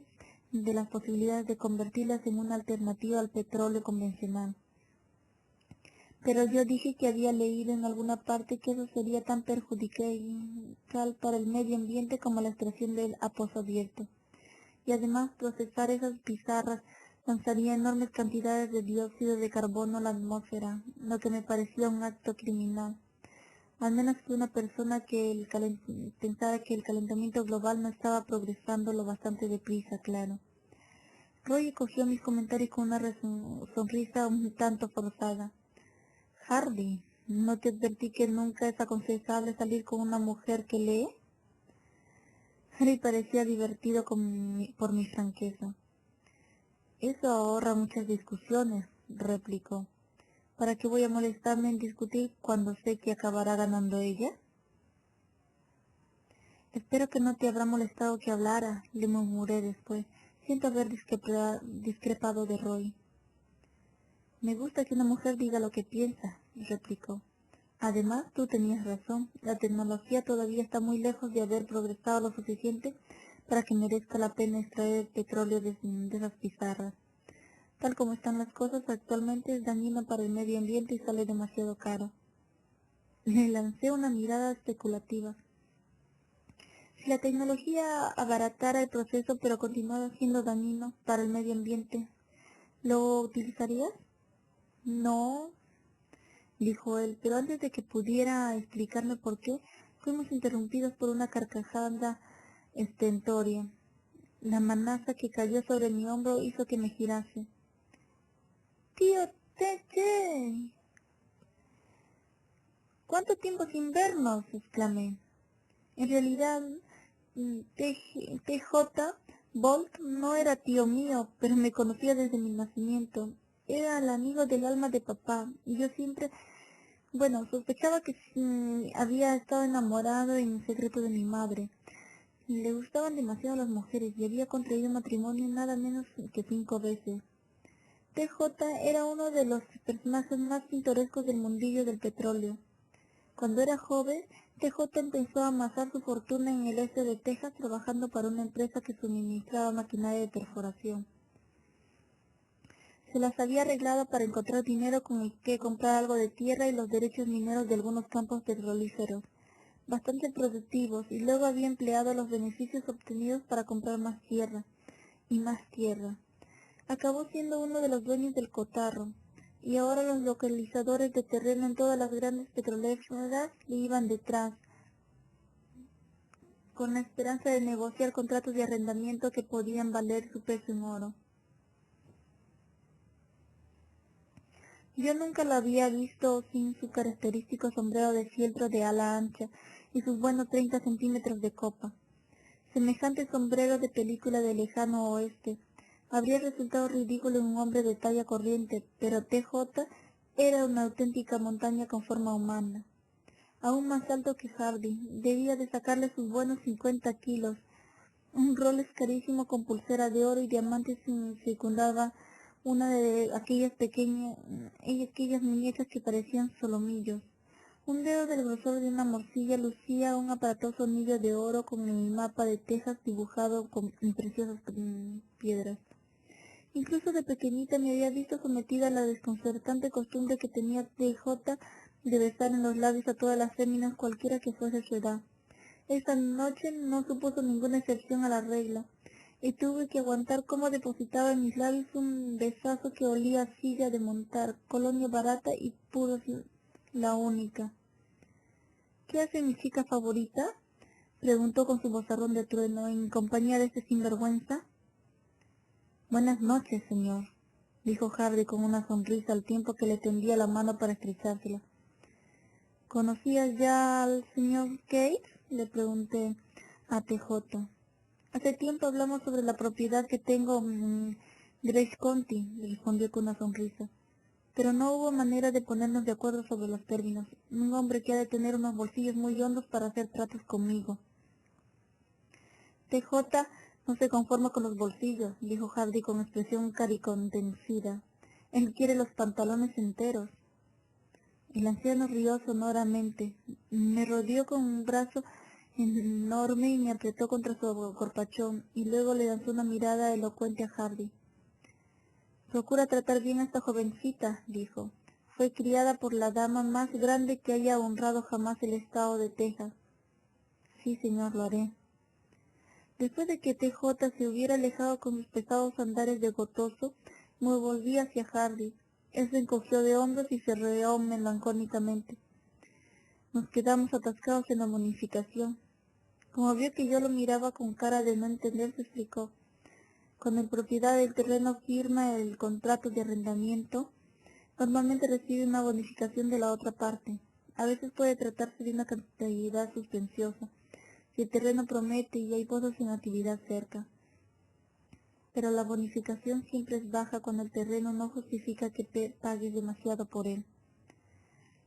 de las posibilidades de convertirlas en una alternativa al petróleo convencional. Pero yo dije que había leído en alguna parte que eso sería tan perjudicial para el medio ambiente como la extracción del a pozo abierto. Y además procesar esas pizarras lanzaría enormes cantidades de dióxido de carbono a la atmósfera, lo que me parecía un acto criminal. Al menos que una persona que pensara que el calentamiento global no estaba progresando lo bastante deprisa, claro. Roy cogió mis comentarios con una sonrisa un tanto forzada. Hardy, ¿no te advertí que nunca es aconsejable salir con una mujer que lee? Harry parecía divertido por mi franqueza. Eso ahorra muchas discusiones, replicó. ¿Para qué voy a molestarme en discutir cuando sé que acabará ganando ella? Espero que no te habrá molestado que hablara, le murmuré después. Siento haber discrepado de Roy. Me gusta que una mujer diga lo que piensa, replicó. Además, tú tenías razón. La tecnología todavía está muy lejos de haber progresado lo suficiente para que merezca la pena extraer el petróleo de esas pizarras. Tal como están las cosas actualmente es dañina para el medio ambiente y sale demasiado caro. Le lancé una mirada especulativa. Si la tecnología abaratara el proceso pero continuara siendo dañino para el medio ambiente, ¿lo utilizarías? No, dijo él, pero antes de que pudiera explicarme por qué, fuimos interrumpidos por una carcajada estentoria. La manaza que cayó sobre mi hombro hizo que me girase. ¡Tío Teche! ¿Cuánto tiempo sin vernos? Exclamé. En realidad, TJ Bolt no era tío mío, pero me conocía desde mi nacimiento. Era el amigo del alma de papá, y yo siempre, sospechaba que había estado enamorado en secreto de mi madre. Le gustaban demasiado las mujeres y había contraído matrimonio nada menos que 5 veces. TJ era uno de los personajes más pintorescos del mundillo del petróleo. Cuando era joven, TJ empezó a amasar su fortuna en el este de Texas trabajando para una empresa que suministraba maquinaria de perforación. Se las había arreglado para encontrar dinero con el que comprar algo de tierra y los derechos mineros de algunos campos petrolíferos, bastante productivos, y luego había empleado los beneficios obtenidos para comprar más tierra, y más tierra. Acabó siendo uno de los dueños del cotarro, y ahora los localizadores de terreno en todas las grandes petroleras le iban detrás, con la esperanza de negociar contratos de arrendamiento que podían valer su peso en oro. Yo nunca lo había visto sin su característico sombrero de fieltro de ala ancha y sus buenos 30 centímetros de copa. Semejante sombrero de película de lejano oeste habría resultado ridículo en un hombre de talla corriente, pero TJ era una auténtica montaña con forma humana. Aún más alto que Hardy, debía de sacarle sus buenos 50 kilos. Un Rolex carísimo con pulsera de oro y diamantes circundaba una de aquellas muñecas que parecían solomillos. Un dedo del grosor de una morcilla lucía un aparatoso anillo de oro con el mapa de Texas dibujado en preciosas piedras. Incluso de pequeñita me había visto sometida a la desconcertante costumbre que tenía TJ de besar en los labios a todas las féminas cualquiera que fuese su edad. Esta noche no supuso ninguna excepción a la regla, y tuve que aguantar cómo depositaba en mis labios un besazo que olía a silla de montar, colonia barata y puro la única. ¿Qué hace mi chica favorita?, preguntó con su vozarrón de trueno en compañía de este sinvergüenza. Buenas noches, señor, dijo Hardy con una sonrisa al tiempo que le tendía la mano para estrechársela. ¿Conocías ya al señor Gates?, le pregunté a TJ. Hace tiempo hablamos sobre la propiedad que tengo en Grace County, le respondió con una sonrisa. Pero no hubo manera de ponernos de acuerdo sobre los términos. Un hombre que ha de tener unos bolsillos muy hondos para hacer tratos conmigo. TJ no se conforma con los bolsillos, dijo Hardy con expresión caricontencida. Él quiere los pantalones enteros. El anciano rió sonoramente. Me rodeó con un brazo enorme y me apretó contra su corpachón, y luego le lanzó una mirada elocuente a Hardy. Procura tratar bien a esta jovencita, dijo. Fue criada por la dama más grande que haya honrado jamás el estado de Texas. Sí, señor, lo haré. Después de que TJ se hubiera alejado con sus pesados andares de gotoso, me volví hacia Hardy. Él se encogió de hombros y se rió melancólicamente. Nos quedamos atascados en la bonificación. Como vio que yo lo miraba con cara de no entender, se explicó. Cuando el propietario del terreno firma el contrato de arrendamiento, normalmente recibe una bonificación de la otra parte. A veces puede tratarse de una cantidad suspensiosa, si el terreno promete y hay pozos en actividad cerca. Pero la bonificación siempre es baja cuando el terreno no justifica que pagues demasiado por él.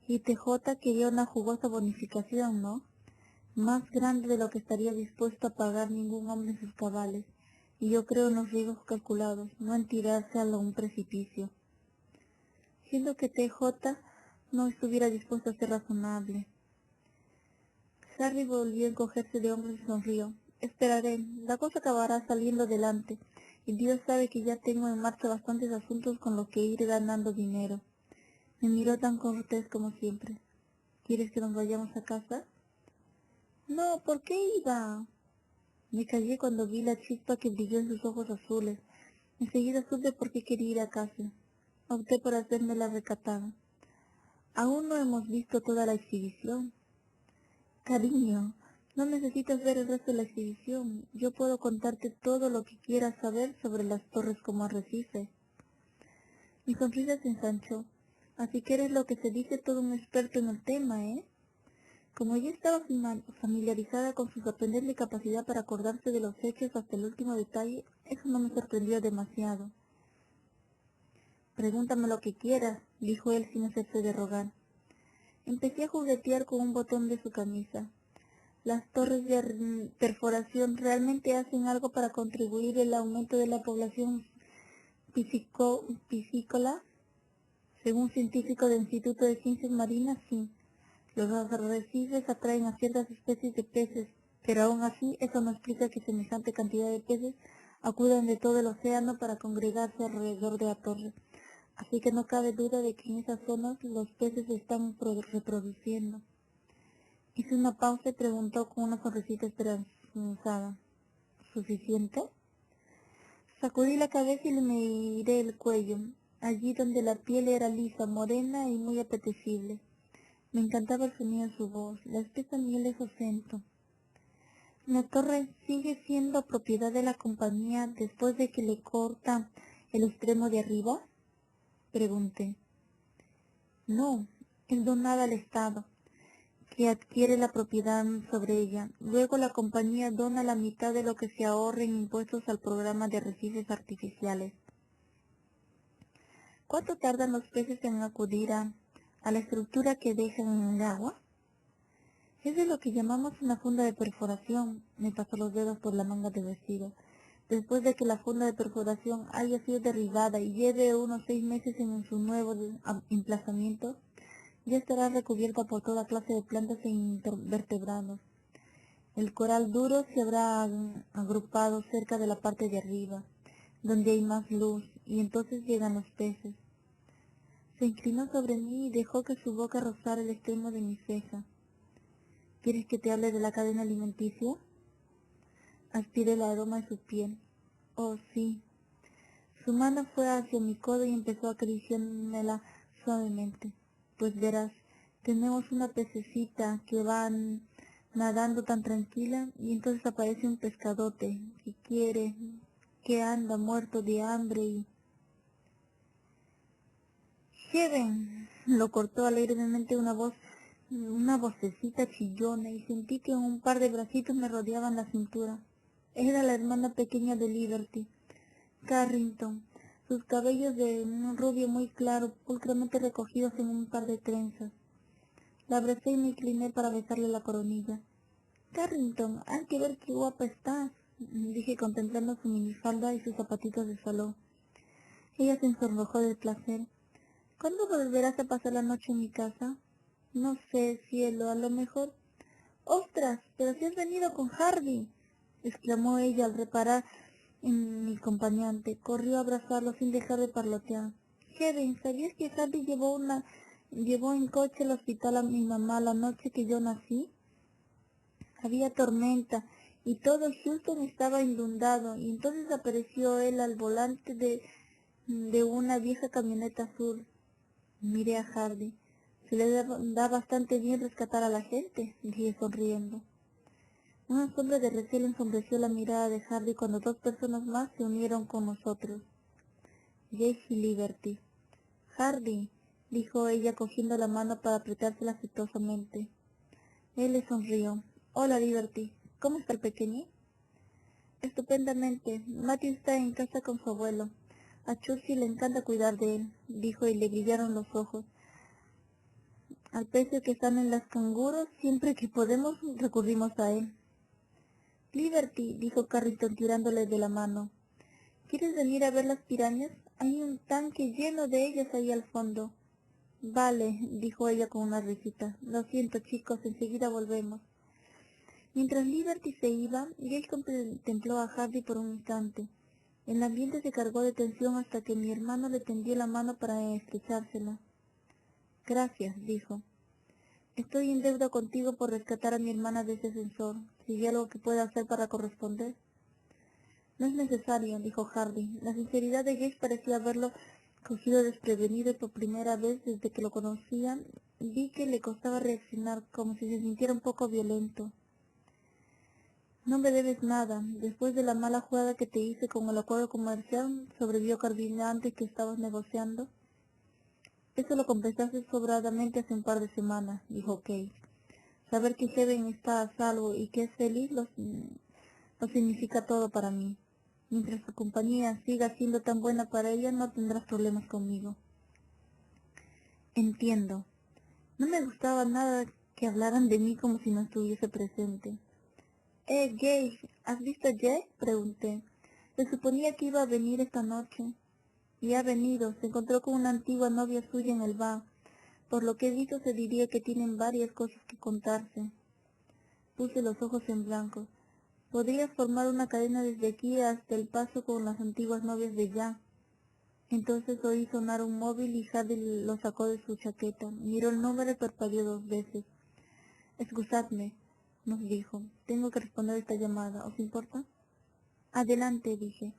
Y TJ quería una jugosa bonificación, ¿no? Más grande de lo que estaría dispuesto a pagar ningún hombre en sus cabales, y yo creo en los riesgos calculados, no en tirarse a un precipicio. Siendo que TJ no estuviera dispuesto a ser razonable. Harry volvió a encogerse de hombros y sonrió. Esperaré, la cosa acabará saliendo adelante, y Dios sabe que ya tengo en marcha bastantes asuntos con los que ir ganando dinero. Me miró tan cortés como siempre. ¿Quieres que nos vayamos a casa? No, ¿por qué iba? Me callé cuando vi la chispa que brilló en sus ojos azules. Enseguida supe por qué quería ir a casa. Opté por hacerme la recatada. Aún no hemos visto toda la exhibición. Cariño, no necesitas ver el resto de la exhibición. Yo puedo contarte todo lo que quieras saber sobre las torres como arrecifes. Mi sonrisa se ensanchó. Así que eres lo que se dice todo un experto en el tema, ¿eh? Como ella estaba familiarizada con su sorprendente capacidad para acordarse de los hechos hasta el último detalle, eso no me sorprendió demasiado. Pregúntame lo que quieras, dijo él sin hacerse de rogar. Empecé a juguetear con un botón de su camisa. ¿Las torres de perforación realmente hacen algo para contribuir al aumento de la población piscícola? Según científicos del Instituto de Ciencias Marinas, sí. Los arrecifes atraen a ciertas especies de peces, pero aún así eso no explica que semejante cantidad de peces acudan de todo el océano para congregarse alrededor de la torre. Así que no cabe duda de que en esas zonas los peces se están reproduciendo. Hizo una pausa y preguntó con una sonrisita esperanzada. ¿Suficiente? Sacudí la cabeza y le miré el cuello, allí donde la piel era lisa, morena y muy apetecible. Me encantaba el sonido de su voz, la espesa miel de su acento. ¿La torre sigue siendo propiedad de la compañía después de que le corta el extremo de arriba?, pregunté. No, es donada al Estado, que adquiere la propiedad sobre ella. Luego la compañía dona la mitad de lo que se ahorre en impuestos al programa de arrecifes artificiales. ¿Cuánto tardan los peces en acudir a la estructura que dejan en el agua? Es de lo que llamamos una funda de perforación. Me pasó los dedos por la manga del vestido. Después de que la funda de perforación haya sido derribada y lleve unos 6 meses en su nuevo emplazamiento, Ya estará recubierta por toda clase de plantas e invertebrados. El coral duro se habrá agrupado cerca de la parte de arriba, donde hay más luz, y entonces llegan los peces. Se inclinó sobre mí y dejó que su boca rozara el extremo de mi ceja. ¿Quieres que te hable de la cadena alimenticia? Aspiré el aroma de su piel. Oh, sí. Su mano fue hacia mi codo y empezó a acariciármela suavemente. Pues verás, tenemos una pececita que va nadando tan tranquila y entonces aparece un pescadote que anda muerto de hambre y... Heaven, lo cortó alegremente una vocecita chillona y sentí que un par de bracitos me rodeaban la cintura. Era la hermana pequeña de Liberty, Carrington, sus cabellos de un rubio muy claro, pulcramente recogidos en un par de trenzas. La abracé y me incliné para besarle la coronilla. Carrington, hay que ver qué guapa estás, dije contemplando su minifalda y sus zapatitos de salón. Ella se sonrojó de placer. ¿Cuándo volverás a pasar la noche en mi casa? No sé, cielo, a lo mejor. ¡Ostras! ¡Pero si has venido con Harvey! Exclamó ella al reparar en mi acompañante. Corrió a abrazarlo sin dejar de parlotear. Kevin, ¿sabías que Harvey llevó en coche al hospital a mi mamá la noche que yo nací? Había tormenta y todo Houston estaba inundado y entonces apareció él al volante de una vieja camioneta azul. Miré a Hardy. Se le da bastante bien rescatar a la gente, dije sonriendo. Una sombra de recelo ensombreció la mirada de Hardy cuando dos personas más se unieron con nosotros. Jace y Liberty. Hardy, dijo ella cogiendo la mano para apretársela afectuosamente. Él le sonrió. Hola, Liberty. ¿Cómo está el pequeño? Estupendamente. Matthew está en casa con su abuelo. A Churchill le encanta cuidar de él, dijo y le brillaron los ojos. Al precio que están en las canguros, siempre que podemos recurrimos a él. Liberty, dijo Carrington tirándole de la mano. ¿Quieres venir a ver las pirañas? Hay un tanque lleno de ellas ahí al fondo. Vale, dijo ella con una risita. Lo siento, chicos, enseguida volvemos. Mientras Liberty se iba, Gage contempló a Hardy por un instante. El ambiente se cargó de tensión hasta que mi hermano le tendió la mano para estrechársela. Gracias, dijo. Estoy en deuda contigo por rescatar a mi hermana de ese ascensor. Si hay algo que pueda hacer para corresponder. No es necesario, dijo Hardy. La sinceridad de Gage parecía haberlo cogido desprevenido y por primera vez desde que lo conocía vi que le costaba reaccionar, como si se sintiera un poco violento. No me debes nada. Después de la mala jugada que te hice con el acuerdo comercial sobre biocarburantes que estabas negociando. Eso lo compensaste sobradamente hace un par de semanas, dijo Kate. Saber que Heaven está a salvo y que es feliz lo significa todo para mí. Mientras tu compañía siga siendo tan buena para ella, no tendrás problemas conmigo. Entiendo. No me gustaba nada que hablaran de mí como si no estuviese presente. Gage, ¿has visto a Jay? Pregunté. Se suponía que iba a venir esta noche. Y ha venido. Se encontró con una antigua novia suya en el bar. Por lo que he visto se diría que tienen varias cosas que contarse. Puse los ojos en blanco. Podrías formar una cadena desde aquí hasta el paso con las antiguas novias de Jack. Entonces oí sonar un móvil y Hardy lo sacó de su chaqueta. Miró el número y parpadeó 2 veces. Excusadme, nos dijo. Tengo que responder esta llamada. ¿Os importa? Adelante, dije.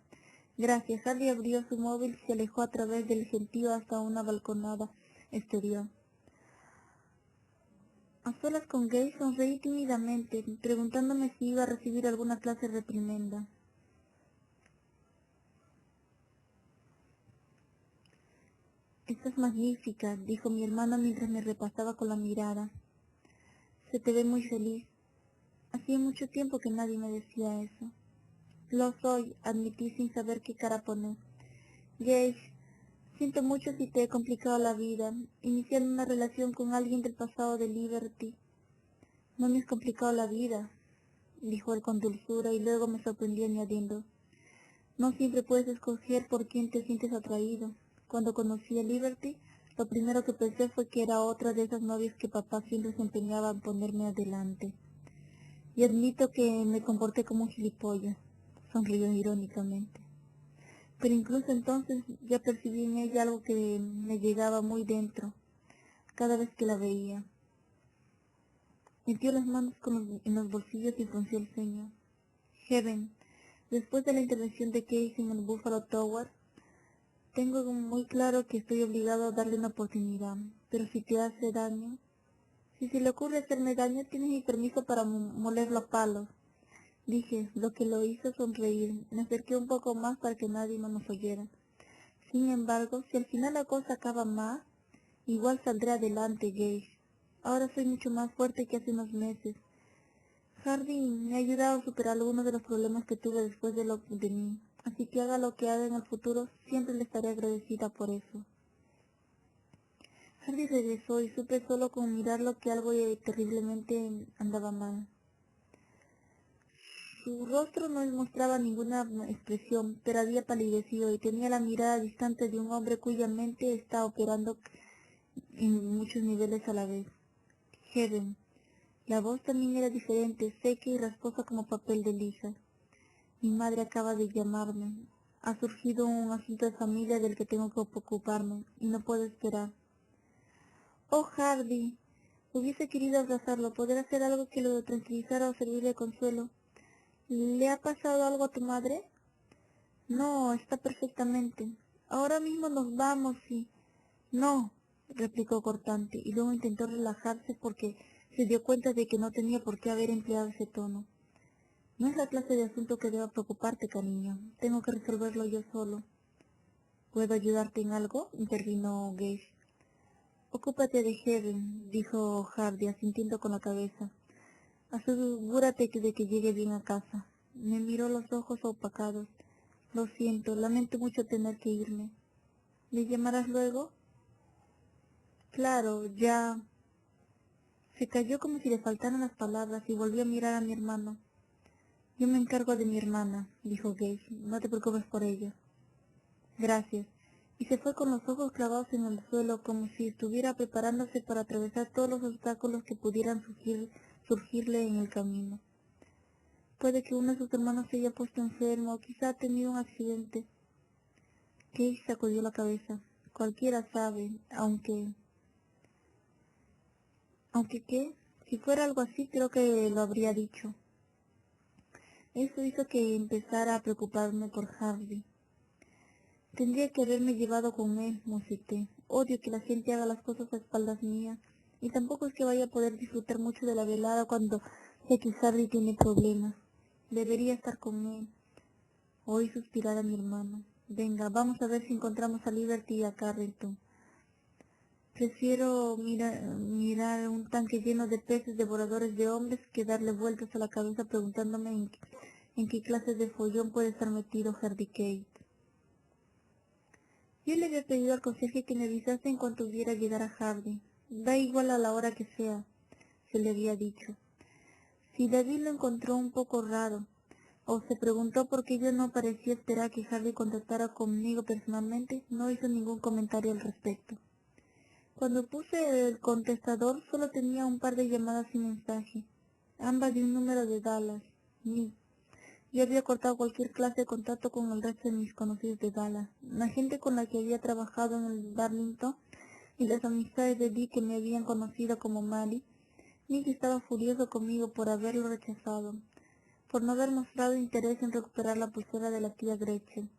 Gracias. Hardy abrió su móvil y se alejó a través del gentío hasta una balconada exterior. A solas con Gage sonreí tímidamente, preguntándome si iba a recibir alguna clase de reprimenda. Estás magnífica, dijo mi hermana mientras me repasaba con la mirada. Se te ve muy feliz. Hacía mucho tiempo que nadie me decía eso. Lo soy, admití sin saber qué cara poner. Gage, siento mucho si te he complicado la vida, iniciando una relación con alguien del pasado de Liberty. No me has complicado la vida, dijo él con dulzura y luego me sorprendió añadiendo. No siempre puedes escoger por quién te sientes atraído. Cuando conocí a Liberty, Lo primero que pensé fue que era otra de esas novias que papá siempre se empeñaba en ponerme adelante. Y admito que me comporté como un gilipollas, sonrió irónicamente. Pero incluso entonces ya percibí en ella algo que me llegaba muy dentro, cada vez que la veía. Metió las manos en los bolsillos y frunció el ceño. Heaven, después de la intervención de Casey en el Buffalo Tower, tengo muy claro que estoy obligado a darle una oportunidad, pero si te hace daño, si se le ocurre hacerme daño, tienes mi permiso para molerlo a palos. Dije, lo que lo hizo sonreír. Me acerqué un poco más para que nadie más nos oyera. Sin embargo, si al final la cosa acaba mal, igual saldré adelante, Gage. Ahora soy mucho más fuerte que hace unos meses. Hardy me ha ayudado a superar algunos de los problemas que tuve después de mí. Así que haga lo que haga en el futuro, siempre le estaré agradecida por eso. Hardy regresó y supe solo con mirarlo que algo terriblemente andaba mal. Su rostro no mostraba ninguna expresión, pero había palidecido y tenía la mirada distante de un hombre cuya mente está operando en muchos niveles a la vez. Heaven. La voz también era diferente, seca y rasposa como papel de lija. Mi madre acaba de llamarme. Ha surgido un asunto de familia del que tengo que ocuparme y no puedo esperar. Oh, Hardy. Hubiese querido abrazarlo, poder hacer algo que lo tranquilizara o servirle de consuelo. ¿Le ha pasado algo a tu madre? No, está perfectamente. Ahora mismo nos vamos y... No, replicó cortante, y luego intentó relajarse porque se dio cuenta de que no tenía por qué haber empleado ese tono. No es la clase de asunto que deba preocuparte, cariño. Tengo que resolverlo yo solo. ¿Puedo ayudarte en algo? Intervino Gage. Ocúpate de Heaven, dijo Hardy, asintiendo con la cabeza. Asegúrate de que llegue bien a casa. Me miró los ojos opacados. Lo siento, lamento mucho tener que irme. ¿Le llamarás luego? Claro, ya. Se calló como si le faltaran las palabras y volvió a mirar a mi hermano. Yo me encargo de mi hermana, dijo Gage. No te preocupes por ella. Gracias. Y se fue con los ojos clavados en el suelo como si estuviera preparándose para atravesar todos los obstáculos que pudieran surgirle en el camino. Puede que uno de sus hermanos se haya puesto enfermo o quizá ha tenido un accidente. Gage sacudió la cabeza. Cualquiera sabe, aunque qué, si fuera algo así creo que lo habría dicho. Eso hizo que empezara a preocuparme por Hardy. Tendría que haberme llevado con él, musité. Odio que la gente haga las cosas a espaldas mías. Y tampoco es que vaya a poder disfrutar mucho de la velada cuando sé que Hardy tiene problemas. Debería estar con él. Oí suspirar a mi hermano. Venga, vamos a ver si encontramos a Liberty y a Carrington. Prefiero mirar un tanque lleno de peces devoradores de hombres que darle vueltas a la cabeza preguntándome en qué clase de follón puede estar metido Hardy Kate. Yo le había pedido al conserje que me avisase en cuanto viera llegar a Hardy. Da igual a la hora que sea, se le había dicho. Si David lo encontró un poco raro, o se preguntó por qué yo no parecía esperar que Hardy contactara conmigo personalmente, no hizo ningún comentario al respecto. Cuando puse el contestador solo tenía un par de llamadas sin mensaje, ambas de un número de Dallas. Yo había cortado cualquier clase de contacto con el resto de mis conocidos de Dallas, la gente con la que había trabajado en el Darlington y las amistades de Dick que me habían conocido como Mary. Nick estaba furioso conmigo por haberlo rechazado, por no haber mostrado interés en recuperar la pulsera de la tía Gretchen,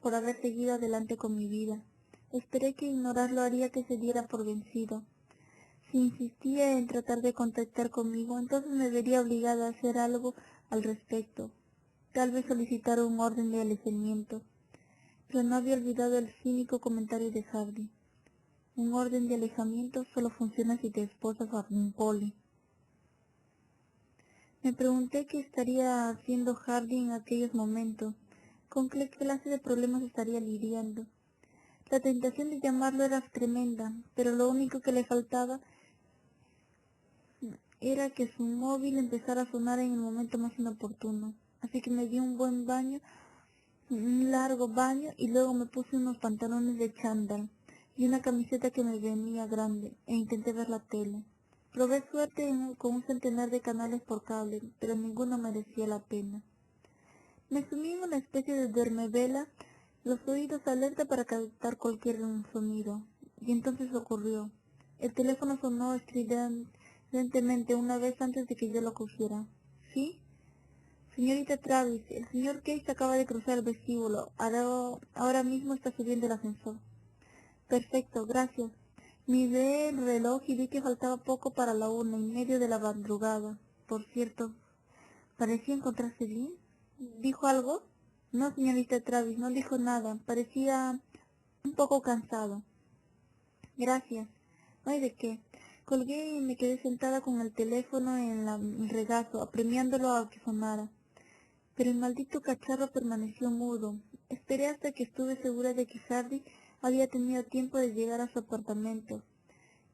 por haber seguido adelante con mi vida. Esperé que ignorarlo haría que se diera por vencido. Si insistía en tratar de contactar conmigo, entonces me vería obligada a hacer algo al respecto. Tal vez solicitar un orden de alejamiento. Pero no había olvidado el cínico comentario de Hardy. Un orden de alejamiento solo funciona si te esposas a un poli. Me pregunté qué estaría haciendo Hardy en aquellos momentos. ¿Con qué clase de problemas estaría lidiando? La tentación de llamarlo era tremenda, pero lo único que le faltaba era que su móvil empezara a sonar en el momento más inoportuno. Así que me di un buen baño, un largo baño, y luego me puse unos pantalones de chándal y una camiseta que me venía grande, e intenté ver la tele. Probé suerte con un centenar de canales por cable, pero ninguno merecía la pena. Me sumí en una especie de duermevela, los oídos alerta para captar cualquier sonido, y entonces ocurrió. El teléfono sonó estridentemente una vez antes de que yo lo cogiera. ¿Sí? Señorita Travis, el señor Case acaba de cruzar el vestíbulo. Ahora mismo está subiendo el ascensor. Perfecto, gracias. Miré el reloj y vi que faltaba poco para la 1:30 de la madrugada. Por cierto, ¿parecía encontrarse bien? ¿Dijo algo? No, señorita Travis, no dijo nada. Parecía un poco cansado. Gracias. No hay de qué. Colgué y me quedé sentada con el teléfono en el regazo, apremiándolo a que sonara. Pero el maldito cacharro permaneció mudo. Esperé hasta que estuve segura de que Hardy había tenido tiempo de llegar a su apartamento.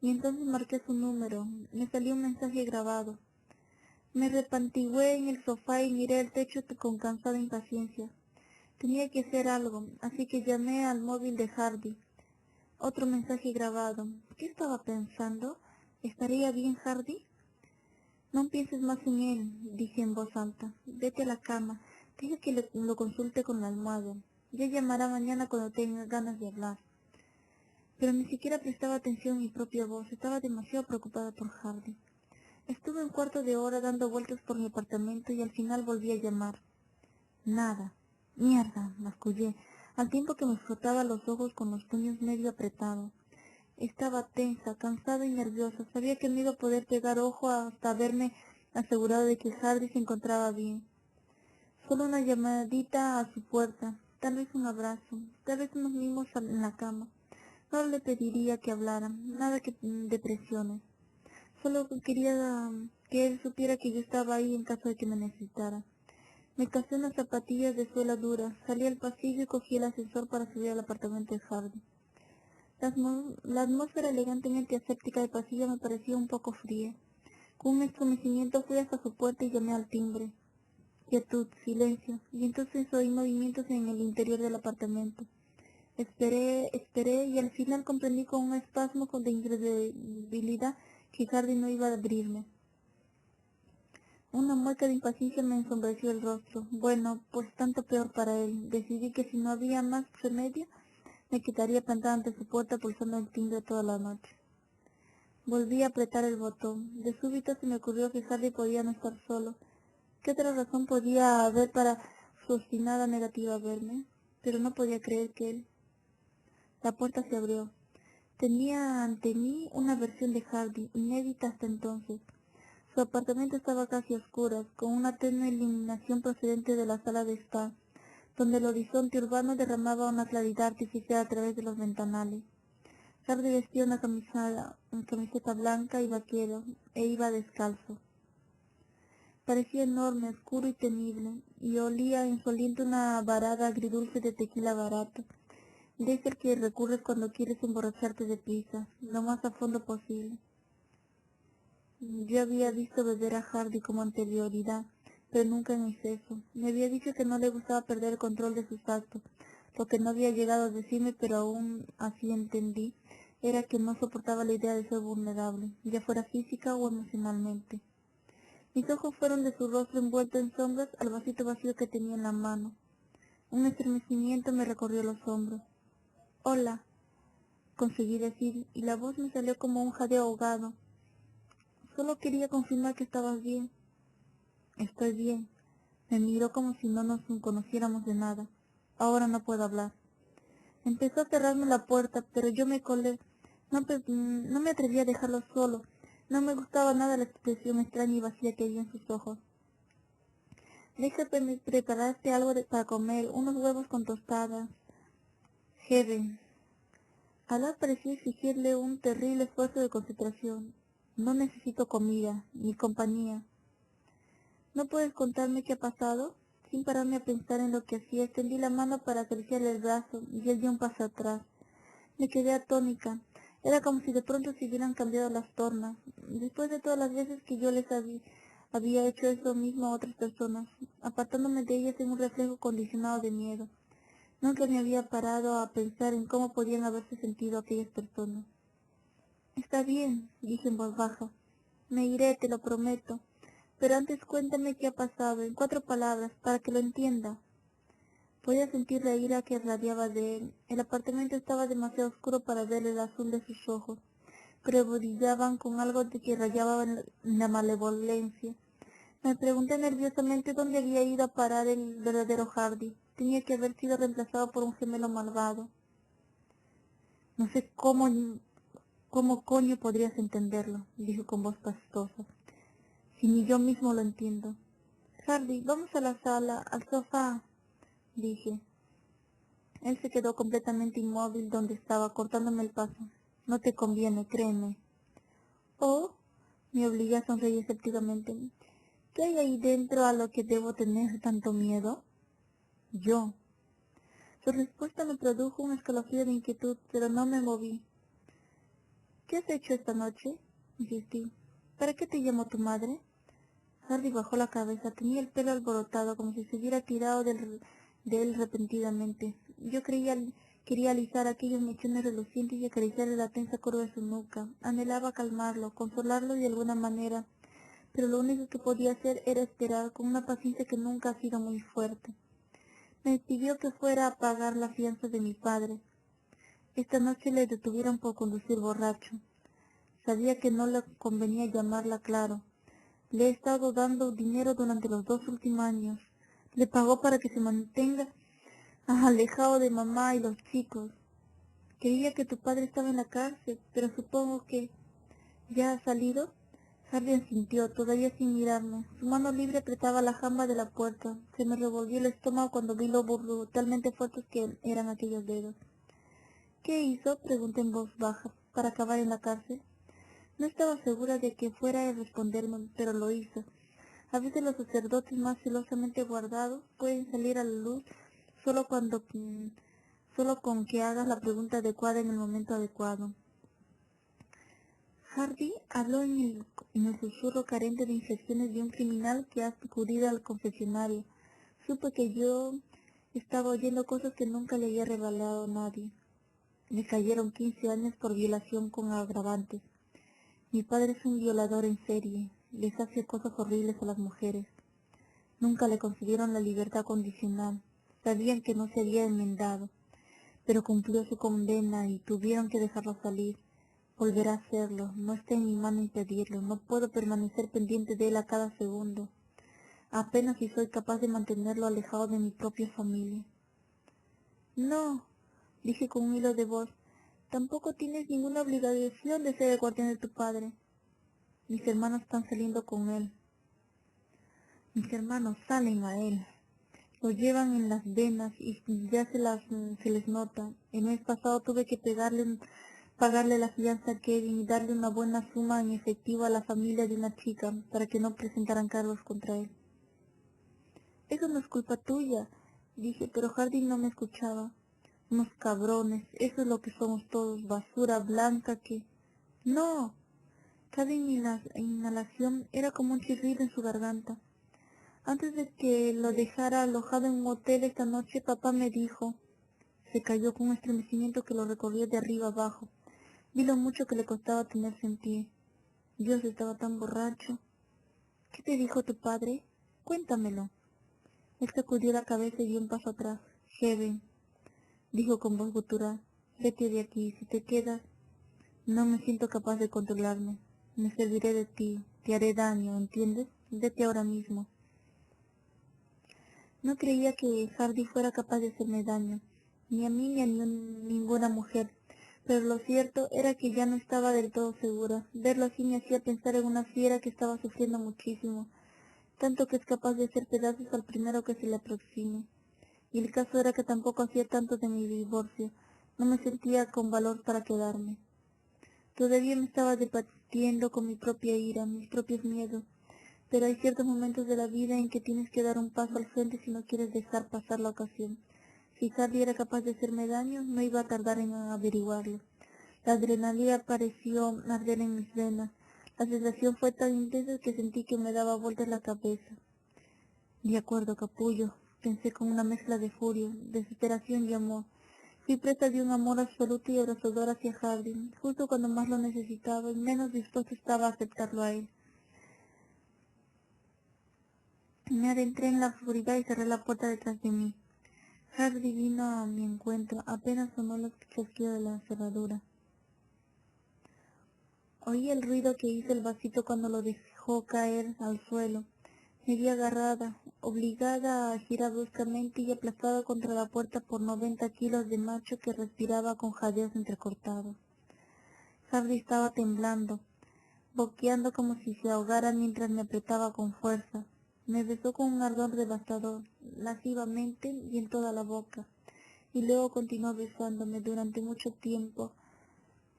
Y entonces marqué su número. Me salió un mensaje grabado. Me repantigué en el sofá y miré el techo con cansada impaciencia. Tenía que hacer algo, así que llamé al móvil de Hardy. Otro mensaje grabado. ¿Qué estaba pensando? ¿Estaría bien, Hardy? No pienses más en él, dije en voz alta. Vete a la cama. Deja que lo consulte con la almohada. Ya llamará mañana cuando tenga ganas de hablar. Pero ni siquiera prestaba atención a mi propia voz. Estaba demasiado preocupada por Hardy. Estuve un cuarto de hora dando vueltas por mi apartamento y al final volví a llamar. Nada. Mierda, mascullé, al tiempo que me frotaba los ojos con los puños medio apretados. Estaba tensa, cansada y nerviosa. Sabía que no iba a poder pegar ojo hasta haberme asegurado de que Hardy se encontraba bien. Solo una llamadita a su puerta, tal vez un abrazo, tal vez unos mimos en la cama. No le pediría que hablara, nada de presiones. Solo quería que él supiera que yo estaba ahí en caso de que me necesitara. Me calcé unas zapatillas de suela dura, salí al pasillo y cogí el ascensor para subir al apartamento de Hardy. La atmósfera elegantemente aséptica del pasillo me parecía un poco fría. Con un estremecimiento fui hasta su puerta y llamé al timbre. Quietud, silencio, y entonces oí movimientos en el interior del apartamento. Esperé y al final comprendí con un espasmo de incredulidad que Hardy no iba a abrirme. Una mueca de impaciencia me ensombreció el rostro. Bueno, pues tanto peor para él. Decidí que si no había más remedio, me quedaría plantada ante su puerta pulsando el timbre toda la noche. Volví a apretar el botón. De súbito se me ocurrió que Hardy podía no estar solo. ¿Qué otra razón podía haber para su obstinada negativa a verme? Pero no podía creer que él... La puerta se abrió. Tenía ante mí una versión de Hardy, inédita hasta entonces. Su apartamento estaba casi a oscuras, con una tenue iluminación procedente de la sala de estar, donde el horizonte urbano derramaba una claridad artificial a través de los ventanales. Hardy vestía una camiseta blanca y vaquero, e iba descalzo. Parecía enorme, oscuro y temible, y olía en su aliento una varada agridulce de tequila barato, de ese al que recurres cuando quieres emborracharte deprisa, lo más a fondo posible. Yo había visto beber a Hardy como anterioridad, pero nunca en exceso. Me había dicho que no le gustaba perder el control de sus actos. Lo que no había llegado a decirme, pero aún así entendí, era que no soportaba la idea de ser vulnerable, ya fuera física o emocionalmente. Mis ojos fueron de su rostro envuelto en sombras al vasito vacío que tenía en la mano. Un estremecimiento me recorrió los hombros. «Hola», conseguí decir, y la voz me salió como un jadeo ahogado. «Solo quería confirmar que estabas bien». «Estoy bien». Me miró como si no nos conociéramos de nada. «Ahora no puedo hablar». Empezó a cerrarme la puerta, pero yo me colé. No me atreví a dejarlo solo. No me gustaba nada la expresión extraña y vacía que había en sus ojos. «Déjame prepararte algo para comer, unos huevos con tostadas». «Heaven». Alá pareció exigirle un terrible esfuerzo de concentración. «No necesito comida, ni compañía». «¿No puedes contarme qué ha pasado?» Sin pararme a pensar en lo que hacía, extendí la mano para acariciarle el brazo, y él dio un paso atrás. Me quedé atónica. Era como si de pronto se hubieran cambiado las tornas. Después de todas las veces que yo les había hecho eso mismo a otras personas, apartándome de ellas en un reflejo condicionado de miedo. Nunca me había parado a pensar en cómo podían haberse sentido aquellas personas. Está bien, dije en voz baja. Me iré, te lo prometo. Pero antes cuéntame qué ha pasado, en 4 palabras, para que lo entienda. Podía sentir la ira que radiaba de él. El apartamento estaba demasiado oscuro para ver el azul de sus ojos, pero brillaban con algo de que rayaba en la malevolencia. Me pregunté nerviosamente dónde había ido a parar el verdadero Hardy. Tenía que haber sido reemplazado por un gemelo malvado. No sé cómo coño podrías entenderlo, dijo con voz pastosa, si ni yo mismo lo entiendo. Hardy, vamos a la sala, al sofá, dije. Él se quedó completamente inmóvil donde estaba, cortándome el paso. No te conviene, créeme. Oh, me obligué a sonreír escépticamente. ¿Qué hay ahí dentro a lo que debo tener tanto miedo? Yo. Su respuesta me produjo un escalofrío de inquietud, pero no me moví. ¿Qué has hecho esta noche? Insistí. ¿Para qué te llamó tu madre? Hardy bajó la cabeza. Tenía el pelo alborotado, como si se hubiera tirado de él repentinamente. Yo quería alisar aquellos mechones relucientes y acariciarle la tensa curva de su nuca. Anhelaba calmarlo, consolarlo de alguna manera, pero lo único que podía hacer era esperar, con una paciencia que nunca ha sido muy fuerte. Me pidió que fuera a pagar la fianza de mi padre. Esta noche le detuvieron por conducir borracho. Sabía que no le convenía llamarla claro. Le he estado dando dinero durante los 2 últimos años. Le pagó para que se mantenga alejado de mamá y los chicos. Creía que tu padre estaba en la cárcel, pero supongo que ya ha salido. Hardy asintió, todavía sin mirarme. Su mano libre apretaba la jamba de la puerta. Se me revolvió el estómago cuando vi lo brutalmente fuertes que eran aquellos dedos. ¿Qué hizo? Pregunté en voz baja, para acabar en la cárcel. No estaba segura de que fuera a responderme, pero lo hizo. A veces los sacerdotes más celosamente guardados pueden salir a la luz solo solo con que hagas la pregunta adecuada en el momento adecuado. Hardy habló en el susurro carente de inflexiones de un criminal que ha acudido al confesionario. Supe que yo estaba oyendo cosas que nunca le había revelado a nadie. Le cayeron 15 años por violación con agravantes. Mi padre es un violador en serie. Les hace cosas horribles a las mujeres. Nunca le concedieron la libertad condicional. Sabían que no se había enmendado, pero cumplió su condena y tuvieron que dejarlo salir. Volverá a hacerlo. No está en mi mano impedirlo. No puedo permanecer pendiente de él a cada segundo. Apenas si soy capaz de mantenerlo alejado de mi propia familia. No, dije con un hilo de voz. Tampoco tienes ninguna obligación de ser el guardián de tu padre. Mis hermanos están saliendo con él. Mis hermanos salen a él. Lo llevan en las venas y ya se les nota. El mes pasado tuve que pagarle la fianza a Kevin y darle una buena suma en efectivo a la familia de una chica para que no presentaran cargos contra él. Eso no es culpa tuya, dije, pero Hardy no me escuchaba. Unos cabrones, eso es lo que somos todos, basura blanca que... No, cada inhalación era como un chirrido en su garganta. Antes de que lo dejara alojado en un hotel esta noche, papá me dijo... Se cayó con un estremecimiento que lo recorrió de arriba abajo. Vi lo mucho que le costaba tenerse en pie. Dios, estaba tan borracho. ¿Qué te dijo tu padre? Cuéntamelo. Él sacudió la cabeza y dio un paso atrás. Heaven, dijo con voz gutural, vete de aquí. Si te quedas, no me siento capaz de controlarme. Me serviré de ti. Te haré daño, ¿entiendes? Vete ahora mismo. No creía que Hardy fuera capaz de hacerme daño, ni a mí ni a ninguna mujer. Pero lo cierto era que ya no estaba del todo segura. Verlo así me hacía pensar en una fiera que estaba sufriendo muchísimo, tanto que es capaz de hacer pedazos al primero que se le aproxime. Y el caso era que tampoco hacía tanto de mi divorcio. No me sentía con valor para quedarme. Todavía me estaba debatiendo con mi propia ira, mis propios miedos. Pero hay ciertos momentos de la vida en que tienes que dar un paso al frente si no quieres dejar pasar la ocasión. Si Hardy era capaz de hacerme daño, no iba a tardar en averiguarlo. La adrenalina pareció arder en mis venas. La sensación fue tan intensa que sentí que me daba vueltas la cabeza. De acuerdo, capullo, pensé con una mezcla de furia, desesperación y amor. Fui presa de un amor absoluto y abrazador hacia Hardy, justo cuando más lo necesitaba y menos dispuesto estaba a aceptarlo a él. Me adentré en la oscuridad y cerré la puerta detrás de mí. Hardy vino a mi encuentro, apenas sonó el chasquido de la cerradura. Oí el ruido que hizo el vasito cuando lo dejó caer al suelo. Me vi agarrada, obligada a girar bruscamente y aplastada contra la puerta por 90 kilos de macho que respiraba con jadeos entrecortados. Hardy estaba temblando, boqueando como si se ahogara mientras me apretaba con fuerza. Me besó con un ardor devastador, lascivamente y en toda la boca, y luego continuó besándome durante mucho tiempo,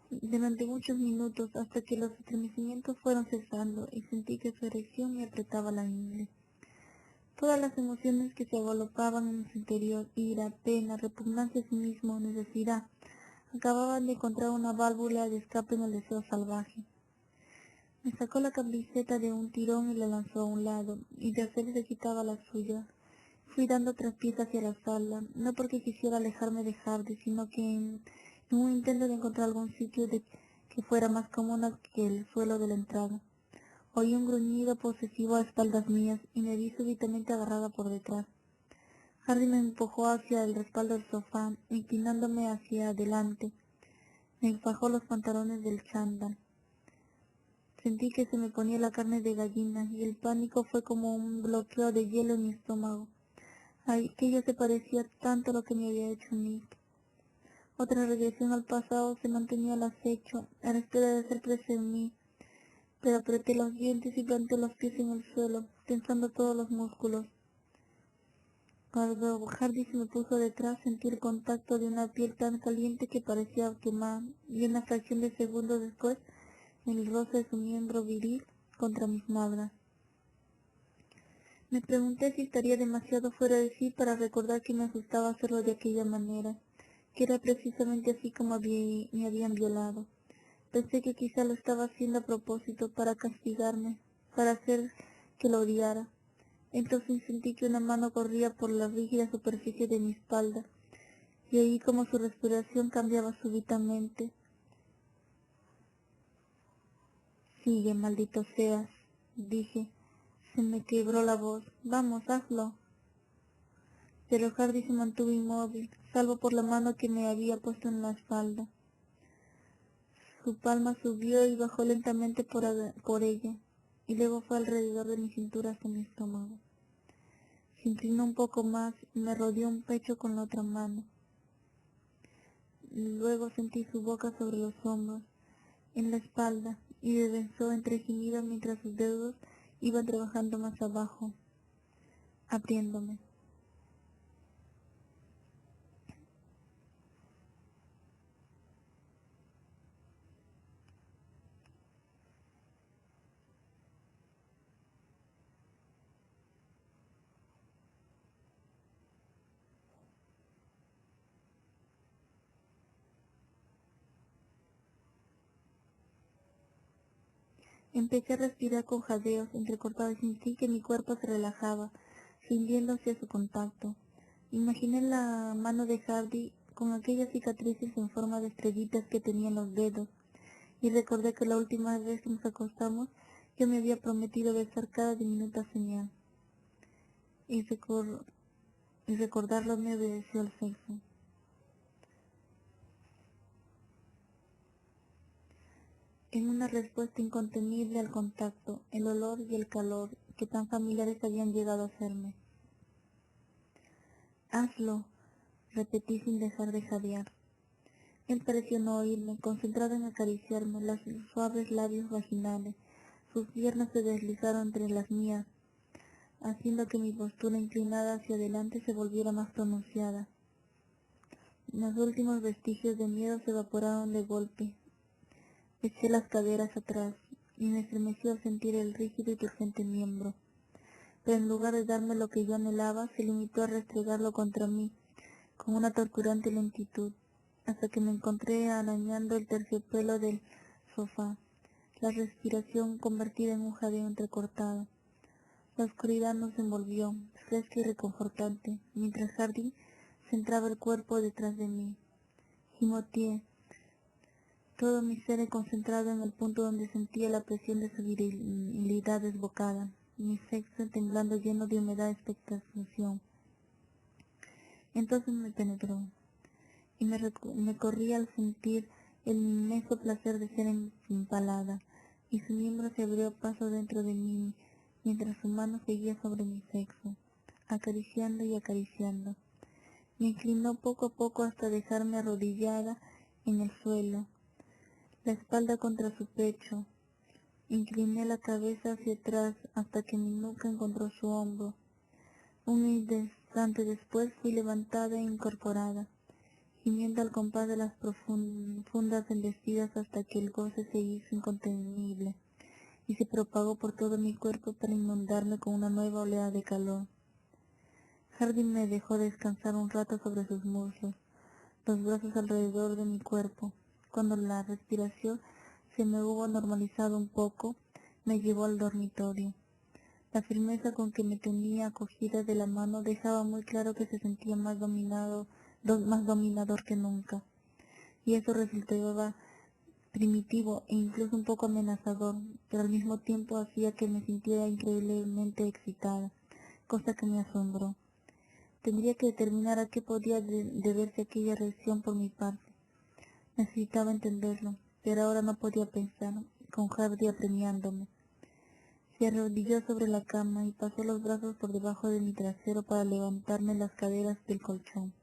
durante muchos minutos, hasta que los estremecimientos fueron cesando y sentí que su erección me apretaba la ingle. Todas las emociones que se agolpaban en su interior, ira, pena, repugnancia a sí mismo, necesidad, acababan de encontrar una válvula de escape en el deseo salvaje. Me sacó la camiseta de un tirón y la lanzó a un lado, y de hacerse quitaba la suya. Fui dando traspiés hacia la sala, no porque quisiera alejarme de Hardy, sino que en un intento de encontrar algún sitio que fuera más cómodo que el suelo de la entrada. Oí un gruñido posesivo a espaldas mías y me vi súbitamente agarrada por detrás. Hardy me empujó hacia el respaldo del sofá, inclinándome hacia adelante. Me bajó los pantalones del chándal. Sentí que se me ponía la carne de gallina y el pánico fue como un bloqueo de hielo en mi estómago. Aquello se parecía tanto a lo que me había hecho Nick. Otra regresión al pasado se mantenía al acecho, a la espera de ser presa en mí, pero apreté los dientes y planté los pies en el suelo, tensando todos los músculos. Cuando Hardy se me puso detrás, sentí el contacto de una piel tan caliente que parecía quemar, y una fracción de segundos después, el roce de su miembro viril contra mis nalgas. Me pregunté si estaría demasiado fuera de sí para recordar que me asustaba hacerlo de aquella manera, que era precisamente así como me habían violado. Pensé que quizá lo estaba haciendo a propósito para castigarme, para hacer que lo odiara. Entonces sentí que una mano corría por la rígida superficie de mi espalda, y oí como su respiración cambiaba súbitamente. Sigue, maldito seas, dije. Se me quebró la voz. Vamos, hazlo. Pero Hardy se mantuvo inmóvil, salvo por la mano que me había puesto en la espalda. Su palma subió y bajó lentamente por ella, y luego fue alrededor de mi cintura hasta mi estómago. Se inclinó un poco más y me rodeó un pecho con la otra mano. Luego sentí su boca sobre los hombros, en la espalda, y me besó entre gemidos mientras sus dedos iban trabajando más abajo, abriéndome. Empecé a respirar con jadeos entrecortados y sentí que mi cuerpo se relajaba, rindiéndose a su contacto. Imaginé la mano de Hardy con aquellas cicatrices en forma de estrellitas que tenía en los dedos, y recordé que la última vez que nos acostamos yo me había prometido besar cada diminuta señal, y, y recordarlo me obedeció al sexo. En una respuesta incontenible al contacto, el olor y el calor que tan familiares habían llegado a hacerme. Hazlo, repetí sin dejar de jadear. Él pareció no oírme, concentrado en acariciarme los suaves labios vaginales. Sus piernas se deslizaron entre las mías, haciendo que mi postura inclinada hacia adelante se volviera más pronunciada. Los últimos vestigios de miedo se evaporaron de golpe. Eché las caderas atrás y me estremeció al sentir el rígido y turgente miembro. Pero en lugar de darme lo que yo anhelaba, se limitó a restregarlo contra mí, con una torturante lentitud, hasta que me encontré arañando el terciopelo del sofá, la respiración convertida en un jadeo entrecortado. La oscuridad nos envolvió, fresca y reconfortante, mientras Hardy centraba el cuerpo detrás de mí. Gimoteé, todo mi ser concentrado en el punto donde sentía la presión de su virilidad desbocada, mi sexo temblando lleno de humedad expectación. Entonces me penetró, y me corría al sentir el inmenso placer de ser empalada, y su miembro se abrió paso dentro de mí, mientras su mano seguía sobre mi sexo, acariciando y acariciando. Me inclinó poco a poco hasta dejarme arrodillada en el suelo, la espalda contra su pecho. Incliné la cabeza hacia atrás hasta que mi nuca encontró su hombro. Un instante después fui levantada e incorporada, gimiendo al compás de las profundas embestidas hasta que el goce se hizo incontenible y se propagó por todo mi cuerpo para inundarme con una nueva oleada de calor. Hardy me dejó descansar un rato sobre sus muslos, los brazos alrededor de mi cuerpo. Cuando la respiración se me hubo normalizado un poco, me llevó al dormitorio. La firmeza con que me tenía acogida de la mano dejaba muy claro que se sentía más dominador que nunca, y eso resultaba primitivo e incluso un poco amenazador, pero al mismo tiempo hacía que me sintiera increíblemente excitada, cosa que me asombró. Tendría que determinar a qué podía deberse aquella reacción por mi parte. Necesitaba entenderlo, pero ahora no podía pensar, con Hardy apremiándome. Se arrodilló sobre la cama y pasó los brazos por debajo de mi trasero para levantarme las caderas del colchón.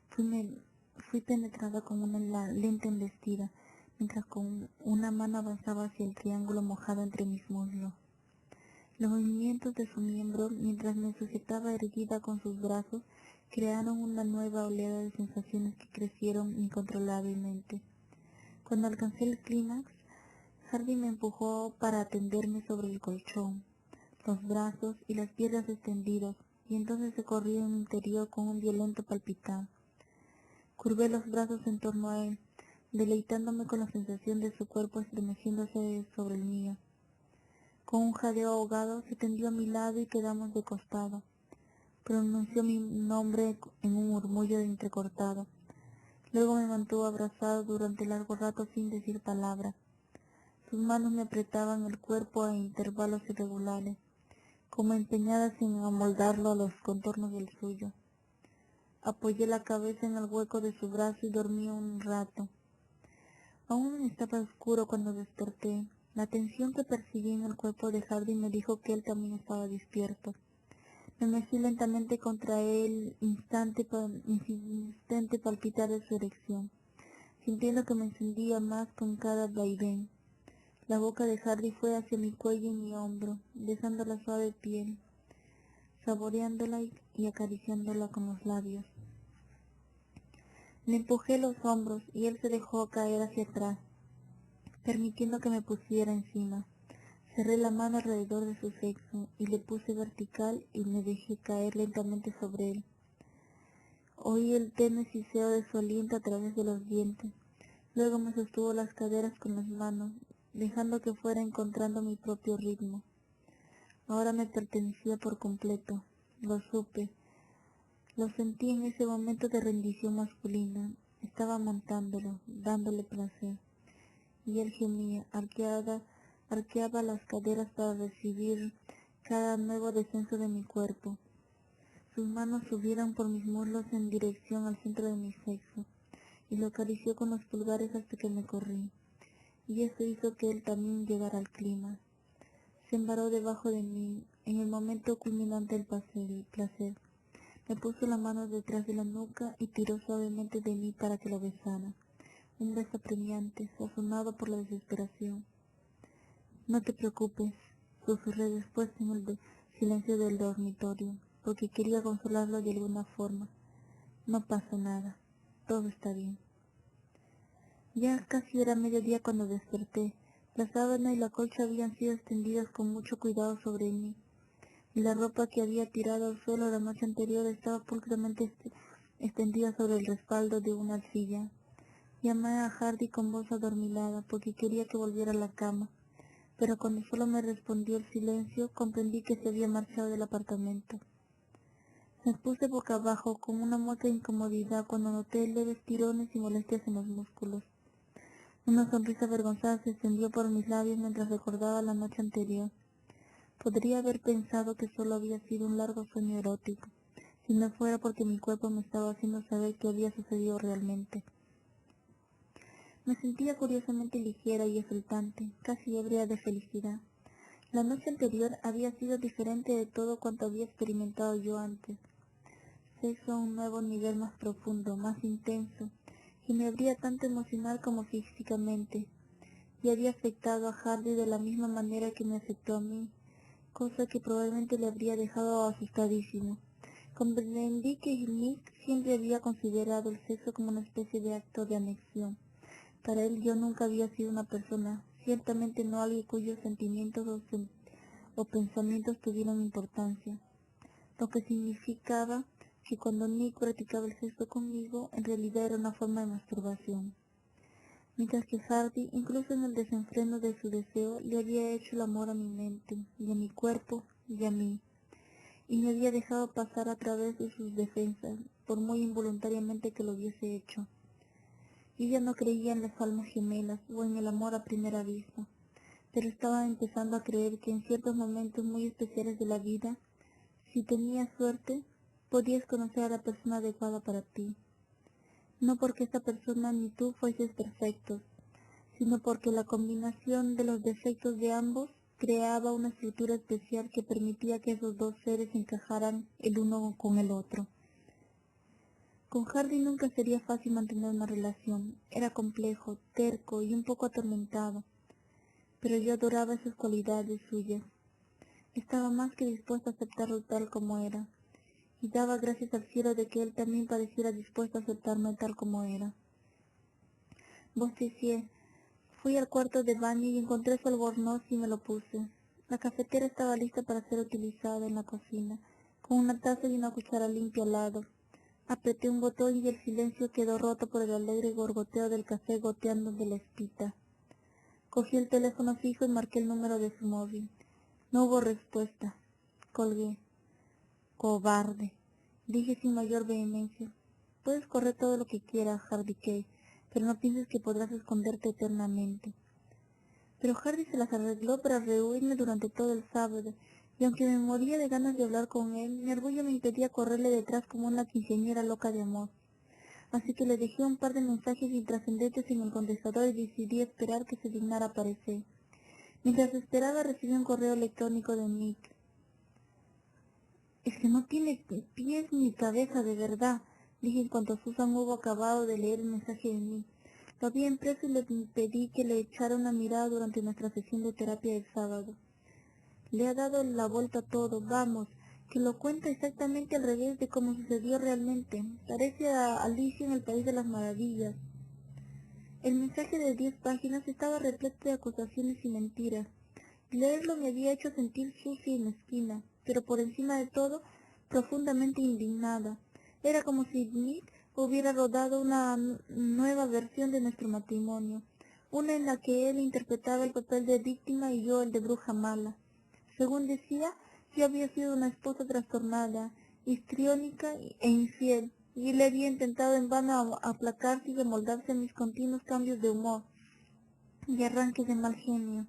Fui penetrada con una lenta embestida, mientras con una mano avanzaba hacia el triángulo mojado entre mis muslos. Los movimientos de su miembro, mientras me sujetaba erguida con sus brazos, crearon una nueva oleada de sensaciones que crecieron incontrolablemente. Cuando alcancé el clímax, Hardy me empujó para tenderme sobre el colchón, los brazos y las piernas extendidos, y entonces se corrió en mi interior con un violento palpitar. Curvé los brazos en torno a él, deleitándome con la sensación de su cuerpo estremeciéndose sobre el mío. Con un jadeo ahogado se tendió a mi lado y quedamos de costado. Pronunció mi nombre en un murmullo entrecortado. Luego me mantuvo abrazado durante largo rato sin decir palabra. Sus manos me apretaban el cuerpo a intervalos irregulares, como empeñadas en amoldarlo a los contornos del suyo. Apoyé la cabeza en el hueco de su brazo y dormí un rato. Aún estaba oscuro cuando desperté. La tensión que percibí en el cuerpo de Hardy me dijo que él también estaba despierto. Me mecí lentamente contra el insistente palpitar de su erección, sintiendo que me encendía más con cada vaivén. La boca de Hardy fue hacia mi cuello y mi hombro, besando la suave piel, saboreándola y acariciándola con los labios. Le empujé los hombros y él se dejó caer hacia atrás, permitiendo que me pusiera encima. Cerré la mano alrededor de su sexo y le puse vertical y me dejé caer lentamente sobre él. Oí el tenue siseo de su aliento a través de los dientes. Luego me sostuvo las caderas con las manos, dejando que fuera encontrando mi propio ritmo. Ahora me pertenecía por completo. Lo supe. Lo sentí en ese momento de rendición masculina. Estaba montándolo, dándole placer. Y él gemía, arqueaba las caderas para recibir cada nuevo descenso de mi cuerpo. Sus manos subieron por mis muslos en dirección al centro de mi sexo, y lo acarició con los pulgares hasta que me corrí, y eso hizo que él también llegara al clima. Se embaró debajo de mí, en el momento culminante del placer. Me puso la mano detrás de la nuca y tiró suavemente de mí para que lo besara. Un beso apremiante, sazonado por la desesperación. No te preocupes, susurré después en el silencio del dormitorio, porque quería consolarlo de alguna forma. No pasa nada, todo está bien. Ya casi era mediodía cuando desperté. La sábana y la colcha habían sido extendidas con mucho cuidado sobre mí, y la ropa que había tirado al suelo la noche anterior estaba pulcramente extendida sobre el respaldo de una silla. Llamé a Hardy con voz adormilada porque quería que volviera a la cama, pero cuando solo me respondió el silencio, comprendí que se había marchado del apartamento. Me puse boca abajo con una mueca de incomodidad cuando noté leves tirones y molestias en los músculos. Una sonrisa avergonzada se extendió por mis labios mientras recordaba la noche anterior. Podría haber pensado que solo había sido un largo sueño erótico, si no fuera porque mi cuerpo me estaba haciendo saber qué había sucedido realmente. Me sentía curiosamente ligera y exultante, casi ebria de felicidad. La noche anterior había sido diferente de todo cuanto había experimentado yo antes. Sexo a un nuevo nivel más profundo, más intenso, que me abría tanto emocional como físicamente, y había afectado a Hardy de la misma manera que me afectó a mí, cosa que probablemente le habría dejado asustadísimo. Comprendí que Nick siempre había considerado el sexo como una especie de acto de anexión. Para él yo nunca había sido una persona, ciertamente no alguien cuyos sentimientos o pensamientos tuvieran importancia, lo que significaba que cuando Nick practicaba el sexo conmigo, en realidad era una forma de masturbación. Mientras que Hardy, incluso en el desenfreno de su deseo, le había hecho el amor a mi mente, y a mi cuerpo, y a mí, y me había dejado pasar a través de sus defensas, por muy involuntariamente que lo hubiese hecho. Yo ya no creía en las almas gemelas o en el amor a primera vista, pero estaba empezando a creer que en ciertos momentos muy especiales de la vida, si tenías suerte, podías conocer a la persona adecuada para ti. No porque esta persona ni tú fueses perfectos, sino porque la combinación de los defectos de ambos creaba una estructura especial que permitía que esos dos seres encajaran el uno con el otro. Con Hardy nunca sería fácil mantener una relación. Era complejo, terco y un poco atormentado, pero yo adoraba esas cualidades suyas. Estaba más que dispuesta a aceptarlo tal como era, y daba gracias al cielo de que él también pareciera dispuesto a aceptarme tal como era. Bostecié. Fui al cuarto de baño y encontré su albornoz y me lo puse. La cafetera estaba lista para ser utilizada en la cocina, con una taza y una cuchara limpia al lado. Apreté un botón y el silencio quedó roto por el alegre gorgoteo del café goteando de la espita. Cogí el teléfono fijo y marqué el número de su móvil. No hubo respuesta. Colgué. Cobarde, dije sin mayor vehemencia. Puedes correr todo lo que quieras, Hardy Kay, pero no pienses que podrás esconderte eternamente. Pero Hardy se las arregló para rehuirme durante todo el sábado, y aunque me moría de ganas de hablar con él, mi orgullo me impedía correrle detrás como una quinceañera loca de amor. Así que le dejé un par de mensajes intrascendentes en el contestador y decidí esperar que se dignara aparecer. Mientras esperaba recibí un correo electrónico de Nick. Es que no tiene pies ni cabeza de verdad, dije en cuanto Susan hubo acabado de leer el mensaje de mí. Lo había impreso y le pedí que le echara una mirada durante nuestra sesión de terapia del sábado. Le ha dado la vuelta a todo, vamos, que lo cuenta exactamente al revés de cómo sucedió realmente. Parece a Alicia en el País de las Maravillas. El mensaje de 10 páginas estaba repleto de acusaciones y mentiras. Leerlo me había hecho sentir sucia y mezquina, pero por encima de todo, profundamente indignada. Era como si Nick hubiera rodado una nueva versión de nuestro matrimonio, una en la que él interpretaba el papel de víctima y yo el de bruja mala. Según decía, yo había sido una esposa trastornada, histriónica e infiel, y él había intentado en vano aplacarse y amoldarse a mis continuos cambios de humor y arranques de mal genio.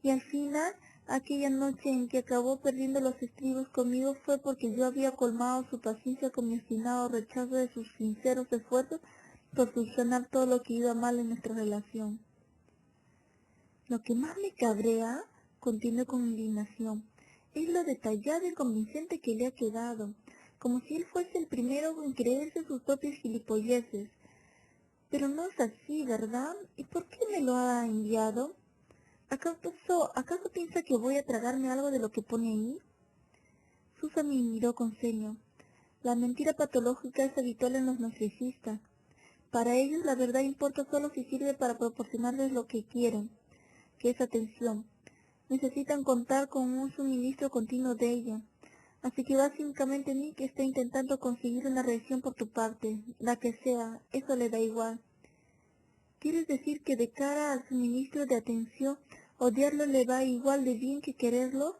Y al final, aquella noche en que acabó perdiendo los estribos conmigo fue porque yo había colmado su paciencia con mi obstinado rechazo de sus sinceros esfuerzos por solucionar todo lo que iba mal en nuestra relación. Lo que más me cabrea, continué con indignación, es lo detallado y convincente que le ha quedado, como si él fuese el primero en creerse sus propios gilipolleces. Pero no es así, ¿verdad? ¿Y por qué me lo ha enviado? ¿Acaso piensa que voy a tragarme algo de lo que pone ahí? Susan me miró con ceño. La mentira patológica es habitual en los narcisistas. Para ellos la verdad importa solo si sirve para proporcionarles lo que quieren, que es atención. Necesitan contar con un suministro continuo de ella. Así que básicamente Nick está intentando conseguir una reacción por tu parte, la que sea, eso le da igual. ¿Quieres decir que de cara al suministro de atención ¿Odiarlo le va igual de bien que quererlo?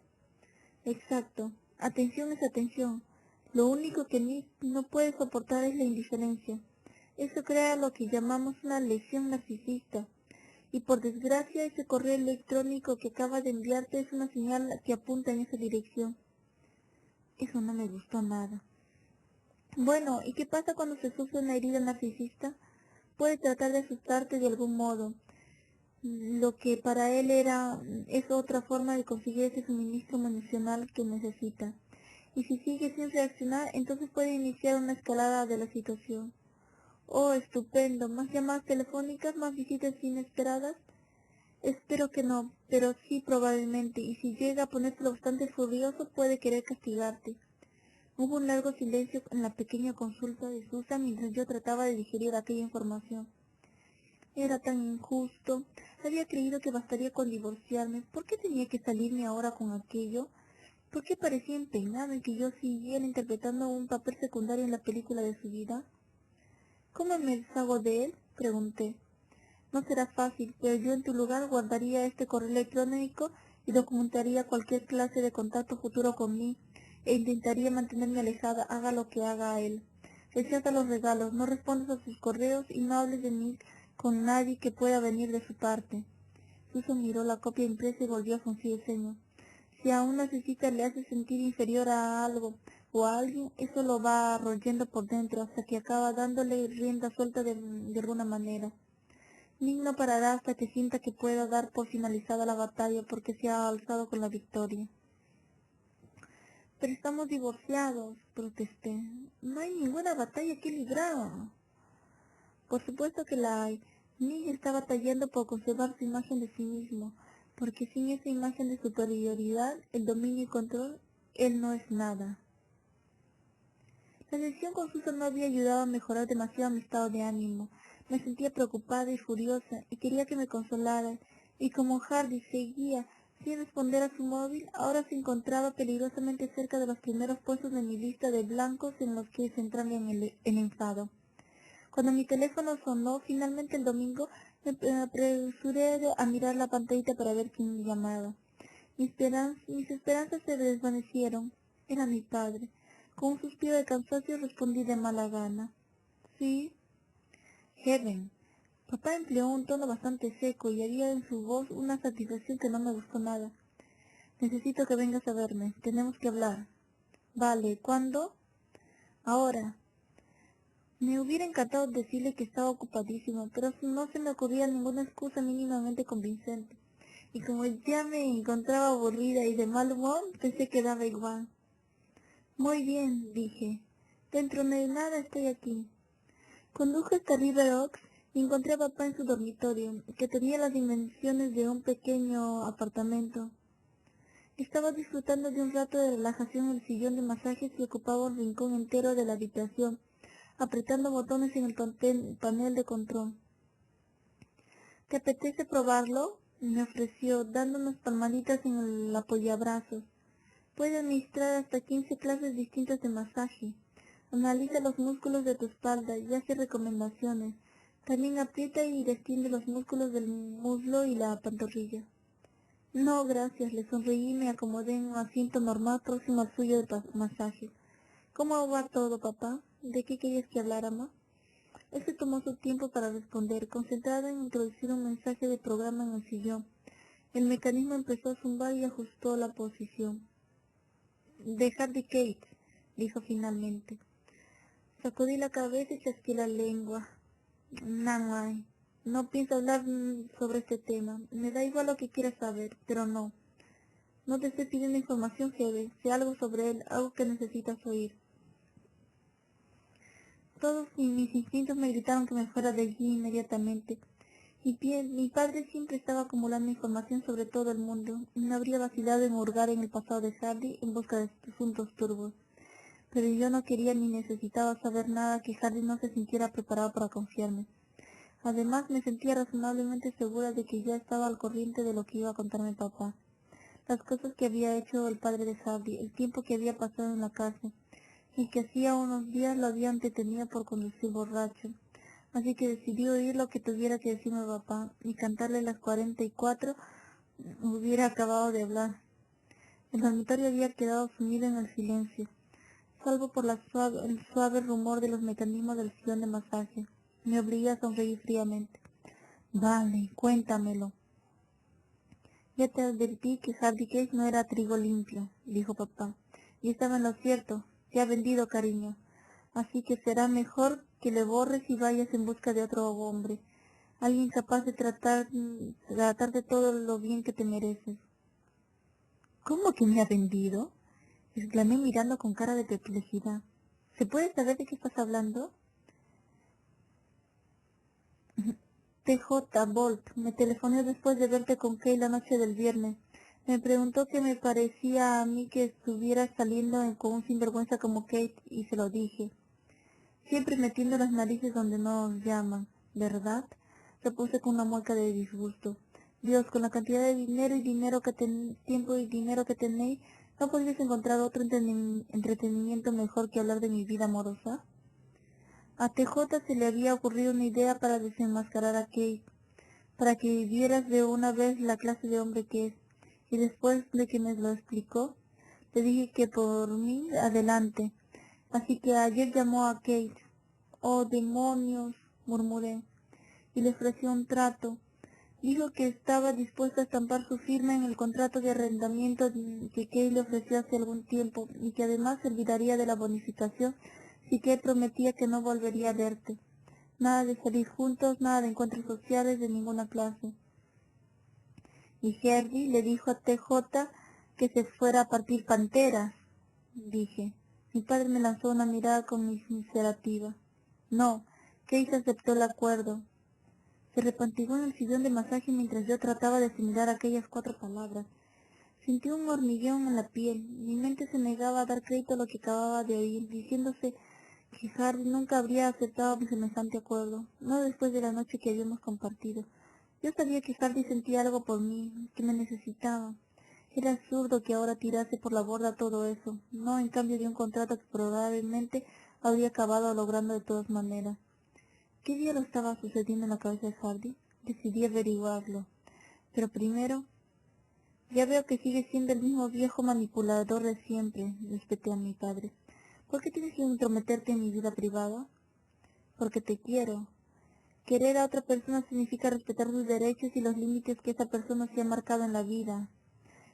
Exacto. Atención es atención. Lo único que Nick no puede soportar es la indiferencia. Eso crea lo que llamamos una lesión narcisista. Y por desgracia ese correo electrónico que acaba de enviarte es una señal que apunta en esa dirección. Eso no me gustó nada. Bueno, ¿y qué pasa cuando se sufre una herida narcisista? Puede tratar de asustarte de algún modo. Lo que para él es otra forma de conseguir ese suministro emocional que necesita. Y si sigue sin reaccionar, entonces puede iniciar una escalada de la situación. Oh, estupendo. ¿Más llamadas telefónicas, más visitas inesperadas? Espero que no, pero sí probablemente. Y si llega a ponerse bastante furioso, puede querer castigarte. Hubo un largo silencio en la pequeña consulta de Susan mientras yo trataba de digerir aquella información. Era tan injusto. Había creído que bastaría con divorciarme. ¿Por qué tenía que salirme ahora con aquello? ¿Por qué parecía empeñado en que yo siguiera interpretando un papel secundario en la película de su vida? ¿Cómo me deshago de él? Pregunté. No será fácil, pero yo en tu lugar guardaría este correo electrónico y documentaría cualquier clase de contacto futuro con mí, e intentaría mantenerme alejada, haga lo que haga él. Rechaza los regalos, no respondas a sus correos y no hables de mí con nadie que pueda venir de su parte. Susan miró la copia impresa y volvió a fruncir el ceño. Si a una necesita le hace sentir inferior a algo o a alguien, eso lo va royendo por dentro hasta que acaba dándole rienda suelta de alguna manera. Nick no parará hasta que sienta que pueda dar por finalizada la batalla porque se ha alzado con la victoria. Pero estamos divorciados, protesté. No hay ninguna batalla que librar. Por supuesto que la hay. Nick está batallando por conservar su imagen de sí mismo, porque sin esa imagen de superioridad, el dominio y control, él no es nada. La sesión con Susan no había ayudado a mejorar demasiado mi estado de ánimo. Me sentía preocupada y furiosa y quería que me consolara. Y como Hardy seguía sin responder a su móvil, ahora se encontraba peligrosamente cerca de los primeros puestos de mi lista de blancos en los que se entraba en el enfado. Cuando mi teléfono sonó finalmente el domingo, me apresuré a mirar la pantallita para ver quién me llamaba. Mis esperanzas se desvanecieron. Era mi padre. Con un suspiro de cansancio respondí de mala gana. ¿Sí? Heaven. Papá empleó un tono bastante seco y había en su voz una satisfacción que no me gustó nada. Necesito que vengas a verme. Tenemos que hablar. Vale, ¿cuándo? Ahora. Me hubiera encantado decirle que estaba ocupadísimo, pero no se me ocurría ninguna excusa mínimamente convincente. Y como ya me encontraba aburrida y de mal humor, pensé que daba igual. Muy bien, dije. Dentro de nada estoy aquí. Conduje hasta River Oaks y encontré a papá en su dormitorio, que tenía las dimensiones de un pequeño apartamento. Estaba disfrutando de un rato de relajación en el sillón de masajes y ocupaba un rincón entero de la habitación, apretando botones en el panel de control. ¿Te apetece probarlo? Me ofreció, dando unas palmaditas en el apoyabrazos. Puede administrar hasta 15 clases distintas de masaje. Analiza los músculos de tu espalda y hace recomendaciones. También aprieta y extiende los músculos del muslo y la pantorrilla. No, gracias, le sonreí y me acomodé en un asiento normal próximo al suyo de masaje. ¿Cómo va todo, papá? ¿De qué querías que habláramos? Él se tomó su tiempo para responder, concentrado en introducir un mensaje de programa en el sillón. El mecanismo empezó a zumbar y ajustó la posición. De Hardy Kate, dijo finalmente. Sacudí la cabeza y chasqué la lengua. Nanay, no pienso hablar sobre este tema. Me da igual lo que quieras saber, pero no. No te estoy pidiendo información, Hebe. Sé algo sobre él, algo que necesitas oír. Todos mis instintos me gritaron que me fuera de allí inmediatamente. Mi padre siempre estaba acumulando información sobre todo el mundo, y no habría vacilado en hurgar en el pasado de Hardy en busca de asuntos turbos. Pero yo no quería ni necesitaba saber nada que Hardy no se sintiera preparado para confiarme. Además, me sentía razonablemente segura de que ya estaba al corriente de lo que iba a contarme papá. Las cosas que había hecho el padre de Hardy, el tiempo que había pasado en la cárcel, y que hacía unos días lo habían detenido por conducir borracho. Así que decidí oír lo que tuviera que decirme papá y cantarle las 44 hubiera acabado de hablar. El dormitorio había quedado sumido en el silencio, salvo por el suave rumor de los mecanismos del sillón de masaje. Me obligué a sonreír fríamente. Vale, cuéntamelo. Ya te advertí que Hardy Cage no era trigo limpio, dijo papá. Y estaba en lo cierto, se ha vendido, cariño. Así que será mejor que le borres y vayas en busca de otro hombre. Alguien capaz de tratarte todo lo bien que te mereces. ¿Cómo que me ha vendido? Exclamé mirando con cara de perplejidad. ¿Se puede saber de qué estás hablando? TJ Bolt me telefonó después de verte con Kay la noche del viernes. Me preguntó qué me parecía a mí que estuviera saliendo con un sinvergüenza como Kate y se lo dije. Siempre metiendo las narices donde nos llaman, ¿verdad? Repuse con una mueca de disgusto. Dios, con la cantidad de tiempo y dinero que tenéis, ¿no podríais encontrar otro entretenimiento mejor que hablar de mi vida amorosa? A TJ se le había ocurrido una idea para desenmascarar a Kate, para que vieras de una vez la clase de hombre que es. Y después de que me lo explicó, le dije que por mí adelante. Así que ayer llamó a Kate. Oh, demonios, murmuré, y le ofreció un trato. Dijo que estaba dispuesta a estampar su firma en el contrato de arrendamiento que Kate le ofreció hace algún tiempo, y que además se olvidaría de la bonificación si Kate prometía que no volvería a verte. Nada de salir juntos, nada de encuentros sociales de ninguna clase. Y Hardy le dijo a TJ que se fuera a partir panteras, dije. Mi padre me lanzó una mirada conmiserativa. No, Kate aceptó el acuerdo. Se repantigó en el sillón de masaje mientras yo trataba de asimilar aquellas 4 palabras. Sentí un hormigueo en la piel. Mi mente se negaba a dar crédito a lo que acababa de oír, diciéndose que Hardy nunca habría aceptado semejante acuerdo, no después de la noche que habíamos compartido. Yo sabía que Hardy sentía algo por mí, que me necesitaba. Era absurdo que ahora tirase por la borda todo eso, no en cambio de un contrato que probablemente habría acabado logrando de todas maneras. ¿Qué diablo estaba sucediendo en la cabeza de Hardy? Decidí averiguarlo. Pero primero, ya veo que sigue siendo el mismo viejo manipulador de siempre, respeté a mi padre. ¿Por qué tienes que intrometerte en mi vida privada? Porque te quiero. Querer a otra persona significa respetar sus derechos y los límites que esa persona se ha marcado en la vida.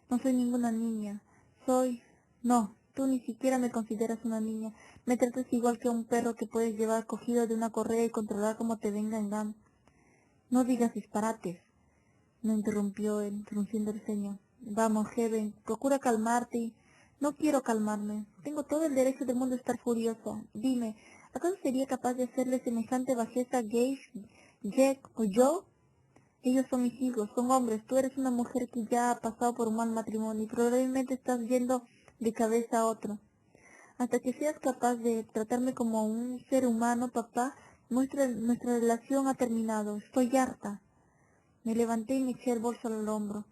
No soy ninguna niña. No, tú ni siquiera me consideras una niña. Me tratas igual que a un perro que puedes llevar cogido de una correa y controlar como te venga en gana. No digas disparates, me interrumpió él, frunciendo el ceño. Vamos, Heaven, procura calmarte. No quiero calmarme. Tengo todo el derecho del mundo a estar furiosa. Dime, ¿acaso sería capaz de hacerle semejante bajeza a Gage, Jack o Joe? Ellos son mis hijos, son hombres. Tú eres una mujer que ya ha pasado por un mal matrimonio y probablemente estás yendo de cabeza a otro. Hasta que seas capaz de tratarme como un ser humano, papá, nuestra relación ha terminado. Estoy harta. Me levanté y me eché el bolso al hombro.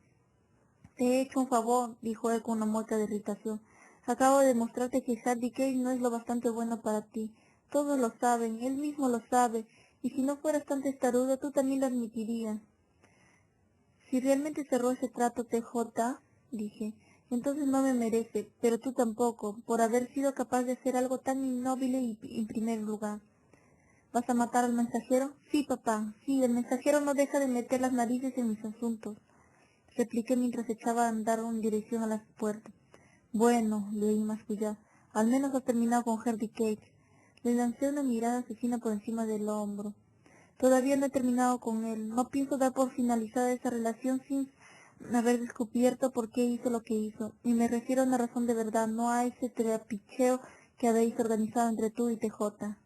Te he hecho un favor, dijo él con una mueca de irritación. Acabo de demostrarte que Hardy Cage no es lo bastante bueno para ti. Todos lo saben, él mismo lo sabe, y si no fueras tan testarudo, tú también lo admitirías. Si realmente cerró ese trato TJ, dije, entonces no me merece, pero tú tampoco, por haber sido capaz de hacer algo tan innoble y en primer lugar. ¿Vas a matar al mensajero? Sí, papá, sí, el mensajero no deja de meter las narices en mis asuntos, repliqué mientras echaba a andar en dirección a la puerta. Bueno, le oí mascullar, al menos has terminado con Hardy Cage. Le lancé una mirada asesina por encima del hombro. Todavía no he terminado con él. No pienso dar por finalizada esa relación sin haber descubierto por qué hizo lo que hizo. Y me refiero a una razón de verdad, no a ese trapicheo que habéis organizado entre tú y TJ.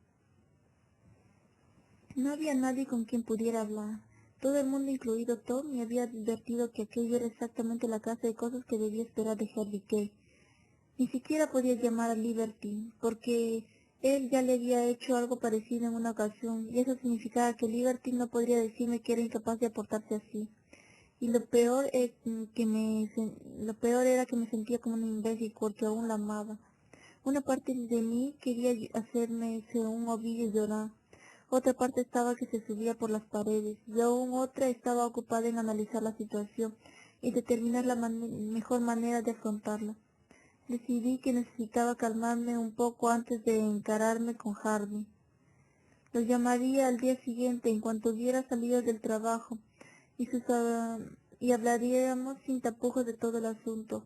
No había nadie con quien pudiera hablar. Todo el mundo, incluido Tom, me había advertido que aquello era exactamente la clase de cosas que debía esperar de Harry Kay. Ni siquiera podía llamar a Liberty, porque él ya le había hecho algo parecido en una ocasión, y eso significaba que Liberty no podría decirme que era incapaz de aportarse así. Y lo peor era que me sentía como un imbécil porque aún la amaba. Una parte de mí quería hacerme ese un ovillo y llorar. Otra parte estaba que se subía por las paredes, y aún otra estaba ocupada en analizar la situación y determinar la mejor manera de afrontarla. Decidí que necesitaba calmarme un poco antes de encararme con Harvey. Lo llamaría al día siguiente en cuanto hubiera salido del trabajo y hablaríamos sin tapujos de todo el asunto.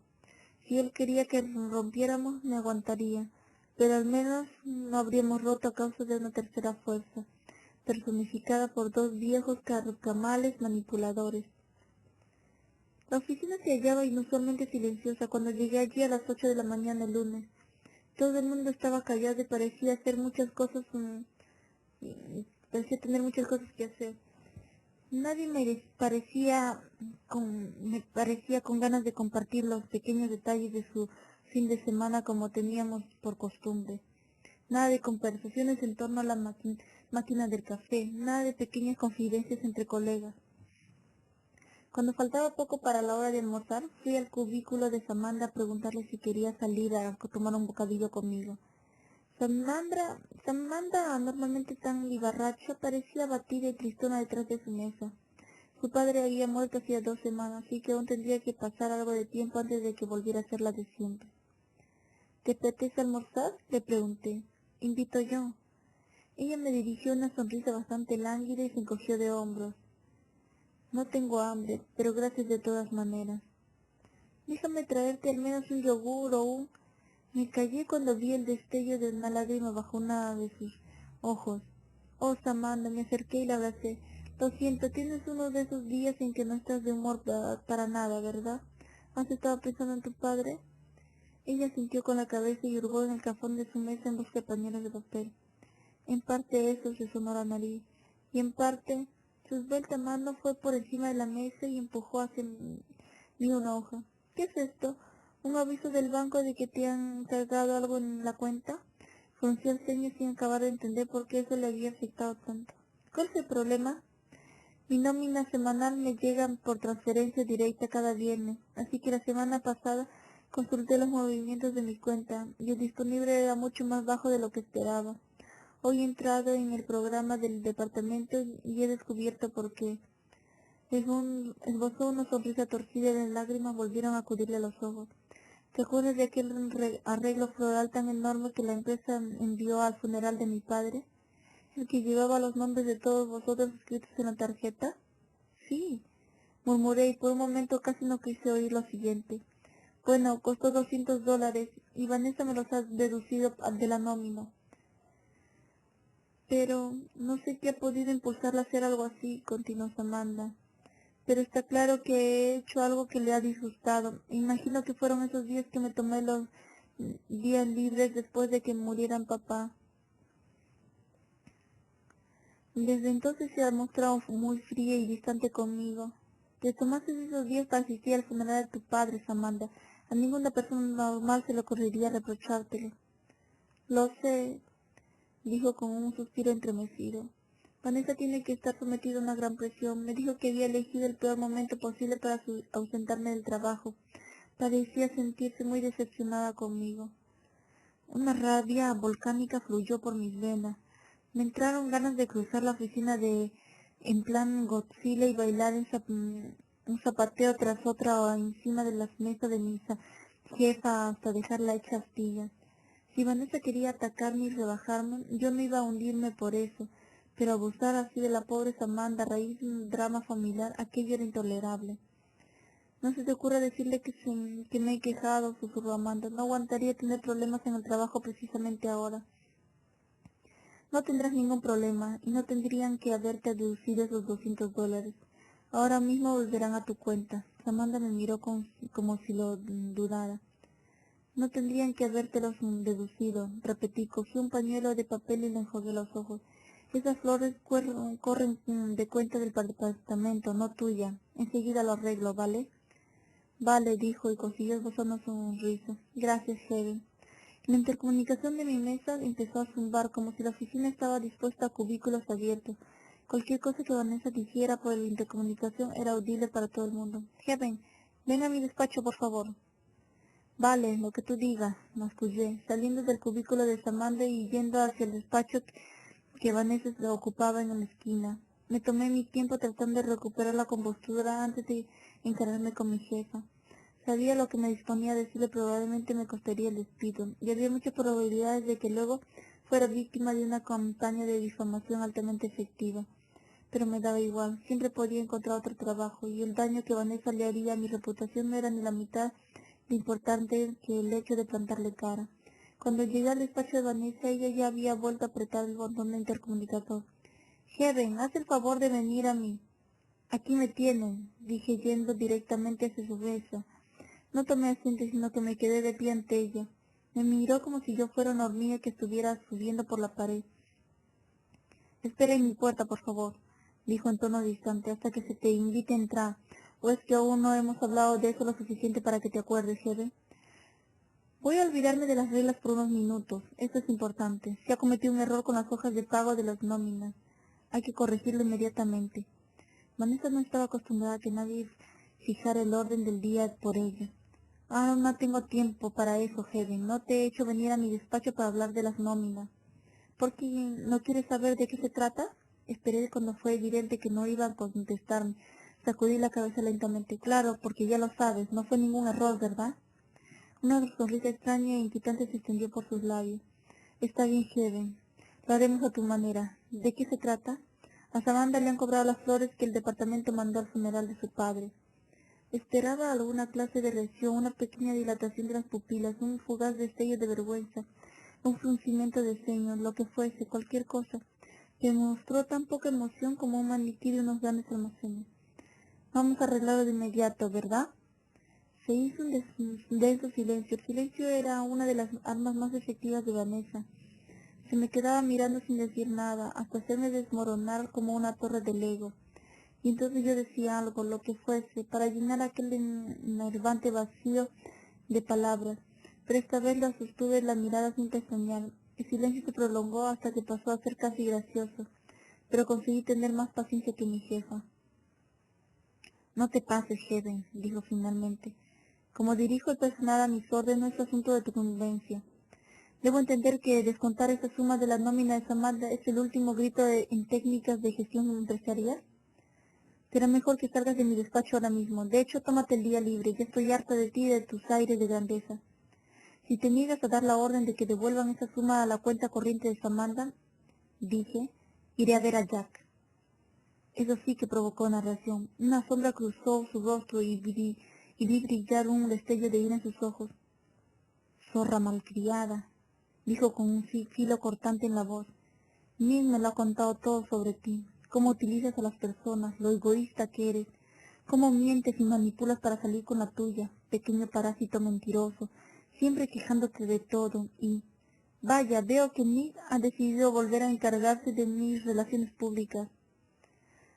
Si él quería que rompiéramos, me aguantaría, pero al menos no habríamos roto a causa de una tercera fuerza, personificada por dos viejos carcamales manipuladores. La oficina se hallaba inusualmente silenciosa cuando llegué allí a las 8 de la mañana el lunes. Todo el mundo estaba callado y parecía tener muchas cosas que hacer. Nadie me parecía con ganas de compartir los pequeños detalles de su fin de semana como teníamos por costumbre. Nada de conversaciones en torno a la máquina del café, nada de pequeñas confidencias entre colegas. Cuando faltaba poco para la hora de almorzar, fui al cubículo de Samantha a preguntarle si quería salir a tomar un bocadillo conmigo. Samantha, normalmente tan vivarracha, parecía abatida y tristona detrás de su mesa. Su padre había muerto hacía 2 semanas, así que aún tendría que pasar algo de tiempo antes de que volviera a ser la de siempre. ¿Te apetece almorzar?, le pregunté. Invito yo. Ella me dirigió una sonrisa bastante lánguida y se encogió de hombros. No tengo hambre, pero gracias de todas maneras. Déjame traerte al menos un yogur o un... Me callé cuando vi el destello de una lágrima bajo una de sus ojos. Oh, Samantha, me acerqué y la abracé. Lo siento, tienes uno de esos días en que no estás de humor para nada, ¿verdad? ¿Has estado pensando en tu padre? Ella sintió con la cabeza y hurgó en el cajón de su mesa en busca de pañuelos de papel. En parte eso se sonó la nariz, y en parte su esbelta mano fue por encima de la mesa y empujó hacia mí una hoja. ¿Qué es esto? ¿Un aviso del banco de que te han cargado algo en la cuenta? Frunció el ceño sin acabar de entender por qué eso le había afectado tanto. ¿Cuál es el problema? Mi nómina semanal me llega por transferencia directa cada viernes, así que la semana pasada consulté los movimientos de mi cuenta y el disponible era mucho más bajo de lo que esperaba. Hoy he entrado en el programa del departamento y he descubierto por qué. Esbozó una sonrisa torcida y las lágrimas volvieron a acudirle a los ojos. ¿Te acuerdas de aquel arreglo floral tan enorme que la empresa envió al funeral de mi padre? ¿El que llevaba los nombres de todos vosotros escritos en la tarjeta? Sí, murmuré y por un momento casi no quise oír lo siguiente. Bueno, costó $200 y Vanessa me los ha deducido de la nómina. Pero no sé qué ha podido impulsarla a hacer algo así, continuó Samantha. Pero está claro que he hecho algo que le ha disgustado. Imagino que fueron esos días que me tomé los días libres después de que murieran papá. Desde entonces se ha mostrado muy fría y distante conmigo. Te tomaste esos días para asistir al funeral de tu padre, Samantha. A ninguna persona normal se le ocurriría reprochártelo. Lo sé, dijo con un suspiro entremecido. Vanessa tiene que estar sometida a una gran presión. Me dijo que había elegido el peor momento posible para ausentarme del trabajo. Parecía sentirse muy decepcionada conmigo. Una rabia volcánica fluyó por mis venas. Me entraron ganas de cruzar la oficina en plan Godzilla y bailar un zapateo tras otra encima de las mesas de mi jefa hasta dejarla hecha astillas. Si Vanessa quería atacarme y rebajarme, yo no iba a hundirme por eso, pero abusar así de la pobre Samantha a raíz de un drama familiar, aquello era intolerable. No se te ocurra decirle que me he quejado, susurró Amanda. No aguantaría tener problemas en el trabajo precisamente ahora. No tendrás ningún problema y no tendrían que haberte deducido esos $200. Ahora mismo volverán a tu cuenta. Samantha me miró como si lo dudara. No tendrían que habértelos deducido, repetí. Cogí un pañuelo de papel y le enjugué los ojos. Esas flores corren de cuenta del departamento, no tuya. Enseguida lo arreglo, ¿vale? Vale, dijo y consiguió esbozar una sonrisa. Gracias, Helen. La intercomunicación de mi mesa empezó a zumbar como si la oficina estaba dispuesta a cubículos abiertos. Cualquier cosa que Vanessa dijera por la intercomunicación era audible para todo el mundo. Helen, ven a mi despacho, por favor. Vale, lo que tú digas, mascullé, saliendo del cubículo de Samantha y yendo hacia el despacho que Vanessa ocupaba en la esquina. Me tomé mi tiempo tratando de recuperar la compostura antes de encararme con mi jefa. Sabía lo que me disponía a decirle, probablemente me costaría el despido, y había muchas probabilidades de que luego fuera víctima de una campaña de difamación altamente efectiva. Pero me daba igual, siempre podía encontrar otro trabajo, y el daño que Vanessa le haría a mi reputación no era ni la mitad de importante que el hecho de plantarle cara. Cuando llegué al despacho de Vanessa, ella ya había vuelto a apretar el botón de intercomunicador. «Heaven, haz el favor de venir a mí». «Aquí me tienen», dije yendo directamente hacia su mesa. No tomé asiento, sino que me quedé de pie ante ella. Me miró como si yo fuera una hormiga que estuviera subiendo por la pared. «Espera en mi puerta, por favor», dijo en tono distante, «hasta que se te invite a entrar. ¿O es que aún no hemos hablado de eso lo suficiente para que te acuerdes, Heaven?» «Voy a olvidarme de las reglas por unos minutos. Esto es importante. Se ha cometido un error con las hojas de pago de las nóminas. Hay que corregirlo inmediatamente». Vanessa no estaba acostumbrada a que nadie fijara el orden del día por ella. «Ahora no tengo tiempo para eso, Heaven. No te he hecho venir a mi despacho para hablar de las nóminas». «¿Por qué no quieres saber de qué se trata?» Esperé cuando fue evidente que no iba a contestarme. Sacudí la cabeza lentamente. «Claro, porque ya lo sabes. No fue ningún error, ¿verdad?» Una sonrisa extraña e inquietante se extendió por sus labios. «Está bien, Heaven. Lo haremos a tu manera. ¿De qué se trata?» A Samantha le han cobrado las flores que el departamento mandó al funeral de su padre. Esperaba alguna clase de reacción, una pequeña dilatación de las pupilas, un fugaz destello de vergüenza, un fruncimiento de ceños, lo que fuese, cualquier cosa, que mostró tan poca emoción como un maniquí de unos grandes almacenes. «Vamos a arreglarlo de inmediato, ¿verdad?» Se hizo un denso silencio. El silencio era una de las armas más efectivas de Vanessa. Se me quedaba mirando sin decir nada, hasta hacerme desmoronar como una torre de Lego. Y entonces yo decía algo, lo que fuese, para llenar aquel enervante vacío de palabras. Pero esta vez la sostuve la mirada sin pestañear. El silencio se prolongó hasta que pasó a ser casi gracioso, pero conseguí tener más paciencia que mi jefa. «No te pases, Heaven», dijo finalmente. «Como dirijo el personal a mis órdenes, no es asunto de tu conveniencia. Debo entender que descontar esa suma de la nómina de Samantha es el último grito en técnicas de gestión empresarial. Será mejor que salgas de mi despacho ahora mismo. De hecho, tómate el día libre. Ya estoy harta de ti y de tus aires de grandeza. Si te niegas a dar la orden de que devuelvan esa suma a la cuenta corriente de Samantha, dije, iré a ver a Jack». Eso sí que provocó una reacción. Una sombra cruzó su rostro y vi brillar un destello de ira en sus ojos. «Zorra malcriada», dijo con un filo cortante en la voz. «Mick me lo ha contado todo sobre ti, cómo utilizas a las personas, lo egoísta que eres, cómo mientes y manipulas para salir con la tuya, pequeño parásito mentiroso, siempre quejándote de todo y... Vaya, veo que Mick ha decidido volver a encargarse de mis relaciones públicas».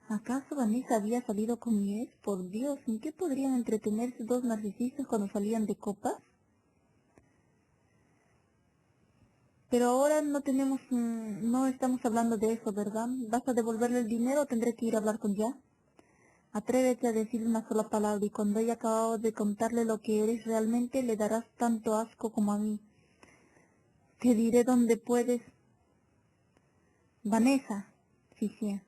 ¿Acaso Vanessa había salido con mi ex? Por Dios, ¿en qué podrían entretenerse dos narcisistas cuando salían de copas? Pero ahora no estamos hablando de eso, ¿verdad? ¿Vas a devolverle el dinero o tendré que ir a hablar con Jack? Atrévete a decirle una sola palabra y cuando haya acabado de contarle lo que eres realmente le darás tanto asco como a mí. Te diré dónde puedes. Vanessa, sí.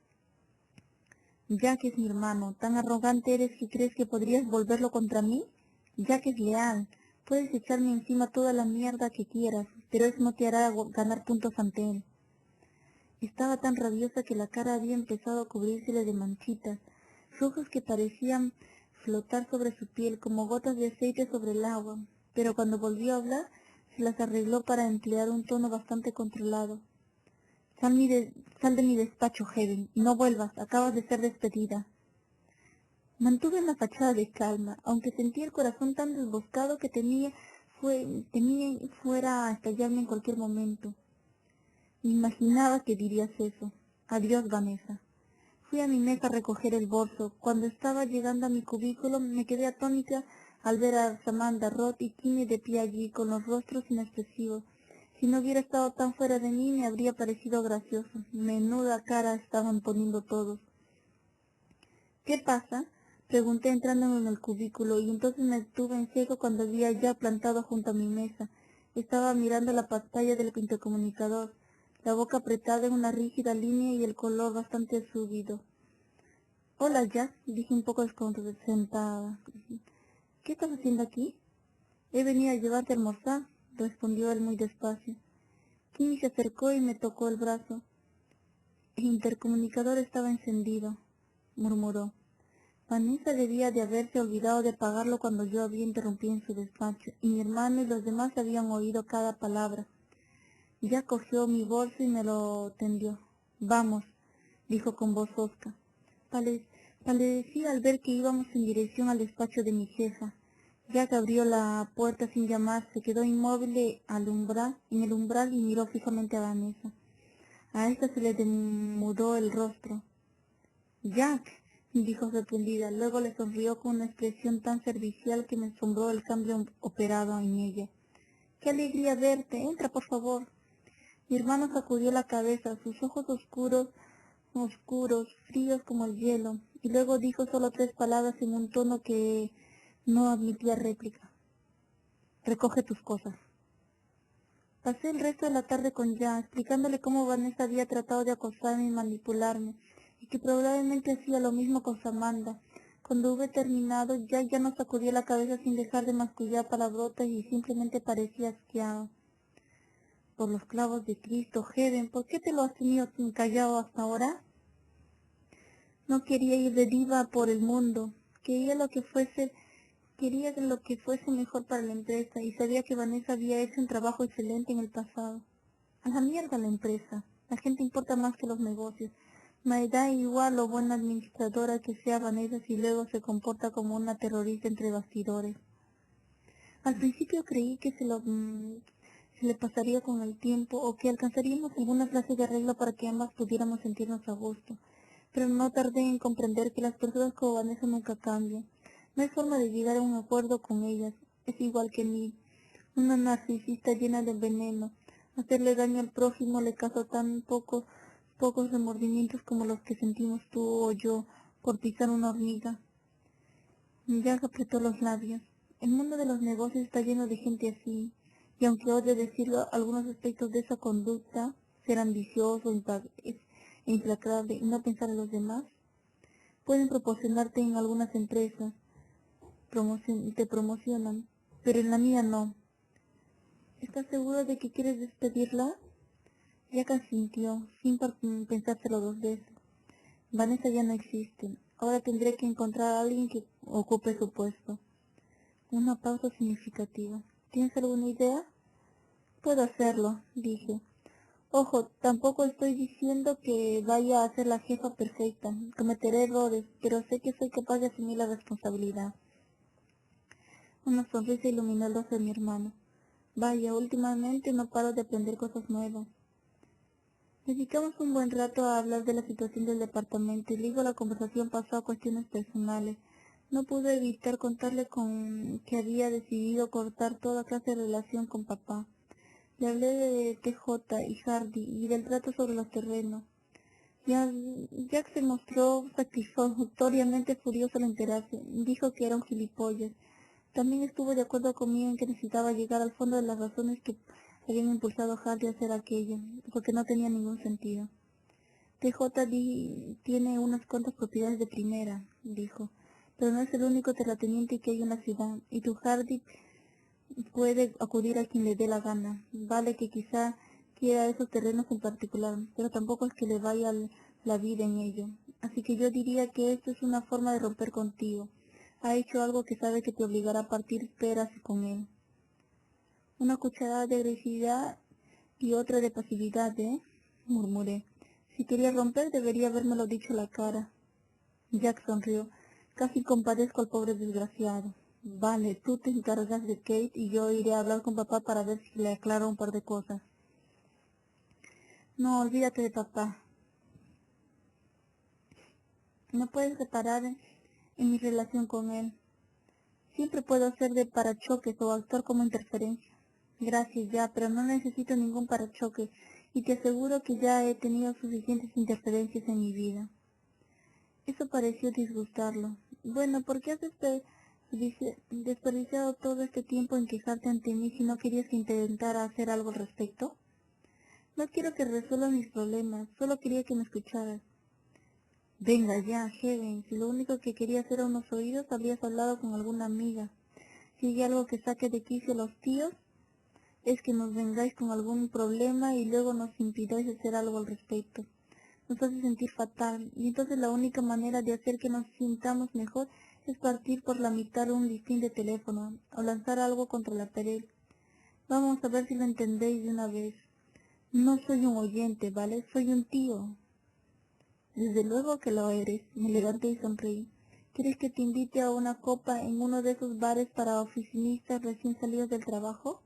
Jack es mi hermano. ¿Tan arrogante eres que crees que podrías volverlo contra mí? Jack es leal. Puedes echarme encima toda la mierda que quieras, pero eso no te hará ganar puntos ante él. Estaba tan rabiosa que la cara había empezado a cubrírsele de manchitas, rojos que parecían flotar sobre su piel como gotas de aceite sobre el agua, pero cuando volvió a hablar se las arregló para emplear un tono bastante controlado. Sal de mi despacho, Heaven, y no vuelvas, acabas de ser despedida». Mantuve una fachada de calma, aunque sentía el corazón tan desbocado que temía fuera a estallarme en cualquier momento. Imaginaba que dirías eso. Adiós, Vanessa. Fui a mi mesa a recoger el bolso. Cuando estaba llegando a mi cubículo me quedé atónita al ver a Samantha, Rod y Kimmy de pie allí, con los rostros inexpresivos. Si no hubiera estado tan fuera de mí me habría parecido gracioso. Menuda cara estaban poniendo todos. «¿Qué pasa?», pregunté entrando en el cubículo, y entonces me detuve en seco cuando vi a Jack plantado junto a mi mesa. Estaba mirando la pantalla del intercomunicador, la boca apretada en una rígida línea y el color bastante subido. Hola, Jack, dije un poco desconcertada. ¿Qué estás haciendo aquí? He venido a llevarte a almorzar, respondió él muy despacio. Kimmy se acercó y me tocó el brazo. El intercomunicador estaba encendido, murmuró. Vanessa debía de haberse olvidado de apagarlo cuando yo había interrumpido en su despacho, y mi hermano y los demás habían oído cada palabra. Ya cogió mi bolso y me lo tendió. Vamos, dijo con voz hosca. Paledecí al ver que íbamos en dirección al despacho de mi jefa. Jack abrió la puerta sin llamar, se quedó inmóvil en el umbral y miró fijamente a Vanessa. A esta se le demudó el rostro. Jack, dijo sorprendida, luego le sonrió con una expresión tan servicial que me asombró el cambio operado en ella. ¡Qué alegría verte! Entra, por favor. Mi hermano sacudió la cabeza, sus ojos oscuros, fríos como el hielo, y luego dijo solo 3 palabras en un tono que no admitía réplica. Recoge tus cosas. Pasé el resto de la tarde con Jan, explicándole cómo Vanessa había tratado de acosarme y manipularme, y que probablemente hacía lo mismo con Samantha. Cuando hube terminado, Jack ya no sacudía la cabeza sin dejar de mascullar palabrotas y simplemente parecía asqueado. Por los clavos de Cristo, Heaven, ¿por qué te lo has tenido callado hasta ahora? No quería ir de diva por el mundo, quería lo que fuese mejor para la empresa y sabía que Vanessa había hecho un trabajo excelente en el pasado. A la mierda la empresa, la gente importa más que los negocios. Me da igual lo buena administradora que sea Vanessa si luego se comporta como una terrorista entre bastidores. Al principio creí que se le pasaría con el tiempo o que alcanzaríamos alguna clase de arreglo para que ambas pudiéramos sentirnos a gusto. Pero no tardé en comprender que las personas como Vanessa nunca cambian. No hay forma de llegar a un acuerdo con ellas. Es igual que mí, una narcisista llena de veneno. Hacerle daño al prójimo le causó tan pocos remordimientos como los que sentimos tú o yo por pisar una hormiga. Jack apretó los labios. El mundo de los negocios está lleno de gente así, y aunque odie decirlo, algunos aspectos de esa conducta, ser ambicioso e implacable y no pensar en los demás, pueden proporcionarte en algunas empresas, te promocionan, pero en la mía no. ¿Estás seguro de que quieres despedirla? Jack asintió, sin pensárselo 2 veces. Vanessa ya no existe. Ahora tendré que encontrar a alguien que ocupe su puesto. Una pausa significativa. ¿Tienes alguna idea? Puedo hacerlo, dije. Ojo, tampoco estoy diciendo que vaya a ser la jefa perfecta. Cometeré errores, pero sé que soy capaz de asumir la responsabilidad. Una sonrisa iluminó el rostro de mi hermano. Vaya, últimamente no paro de aprender cosas nuevas. Dedicamos un buen rato a hablar de la situación del departamento y luego la conversación pasó a cuestiones personales. No pude evitar contarle que había decidido cortar toda clase de relación con papá. Le hablé de TJ y Hardy y del trato sobre los terrenos. Jack se mostró satisfactoriamente furioso al enterarse. Dijo que era un gilipollas. También estuvo de acuerdo conmigo en que necesitaba llegar al fondo de las razones que habían impulsado a Hardy a hacer aquello, porque no tenía ningún sentido. Tiene unas cuantas propiedades de primera, dijo, pero no es el único terrateniente que hay en la ciudad, y tu Hardy puede acudir a quien le dé la gana. Vale que quizá quiera esos terrenos en particular, pero tampoco es que le vaya la vida en ello. Así que yo diría que esto es una forma de romper contigo. Ha hecho algo que sabe que te obligará a partir peras con él. Una cucharada de agresividad y otra de pasividad, ¿eh? Murmuré. Si quería romper, debería habérmelo dicho a la cara. Jack sonrió. Casi compadezco al pobre desgraciado. Vale, tú te encargas de Kate y yo iré a hablar con papá para ver si le aclaro un par de cosas. No, olvídate de papá. No puedes reparar en mi relación con él. Siempre puedo hacer de parachoques o actuar como interferencia. Gracias ya, pero no necesito ningún parachoque y te aseguro que ya he tenido suficientes interferencias en mi vida. Eso pareció disgustarlo. Bueno, ¿por qué has desperdiciado todo este tiempo en quejarte ante mí si no querías que intentara hacer algo al respecto? No quiero que resuelvas mis problemas, solo quería que me escucharas. Venga ya, Heaven, si lo único que querías era unos oídos, habrías hablado con alguna amiga. Si hay algo que saque de quicio a los tíos, es que nos vengáis con algún problema y luego nos impidáis hacer algo al respecto. Nos hace sentir fatal, y entonces la única manera de hacer que nos sintamos mejor es partir por la mitad un listín de teléfono, o lanzar algo contra la pared. Vamos a ver si lo entendéis de una vez. No soy un oyente, ¿vale? Soy un tío. Desde luego que lo eres. Me levanté y sonreí. ¿Quieres que te invite a una copa en uno de esos bares para oficinistas recién salidos del trabajo?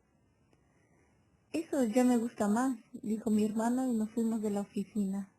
Eso ya me gusta más, dijo mi hermano y nos fuimos de la oficina.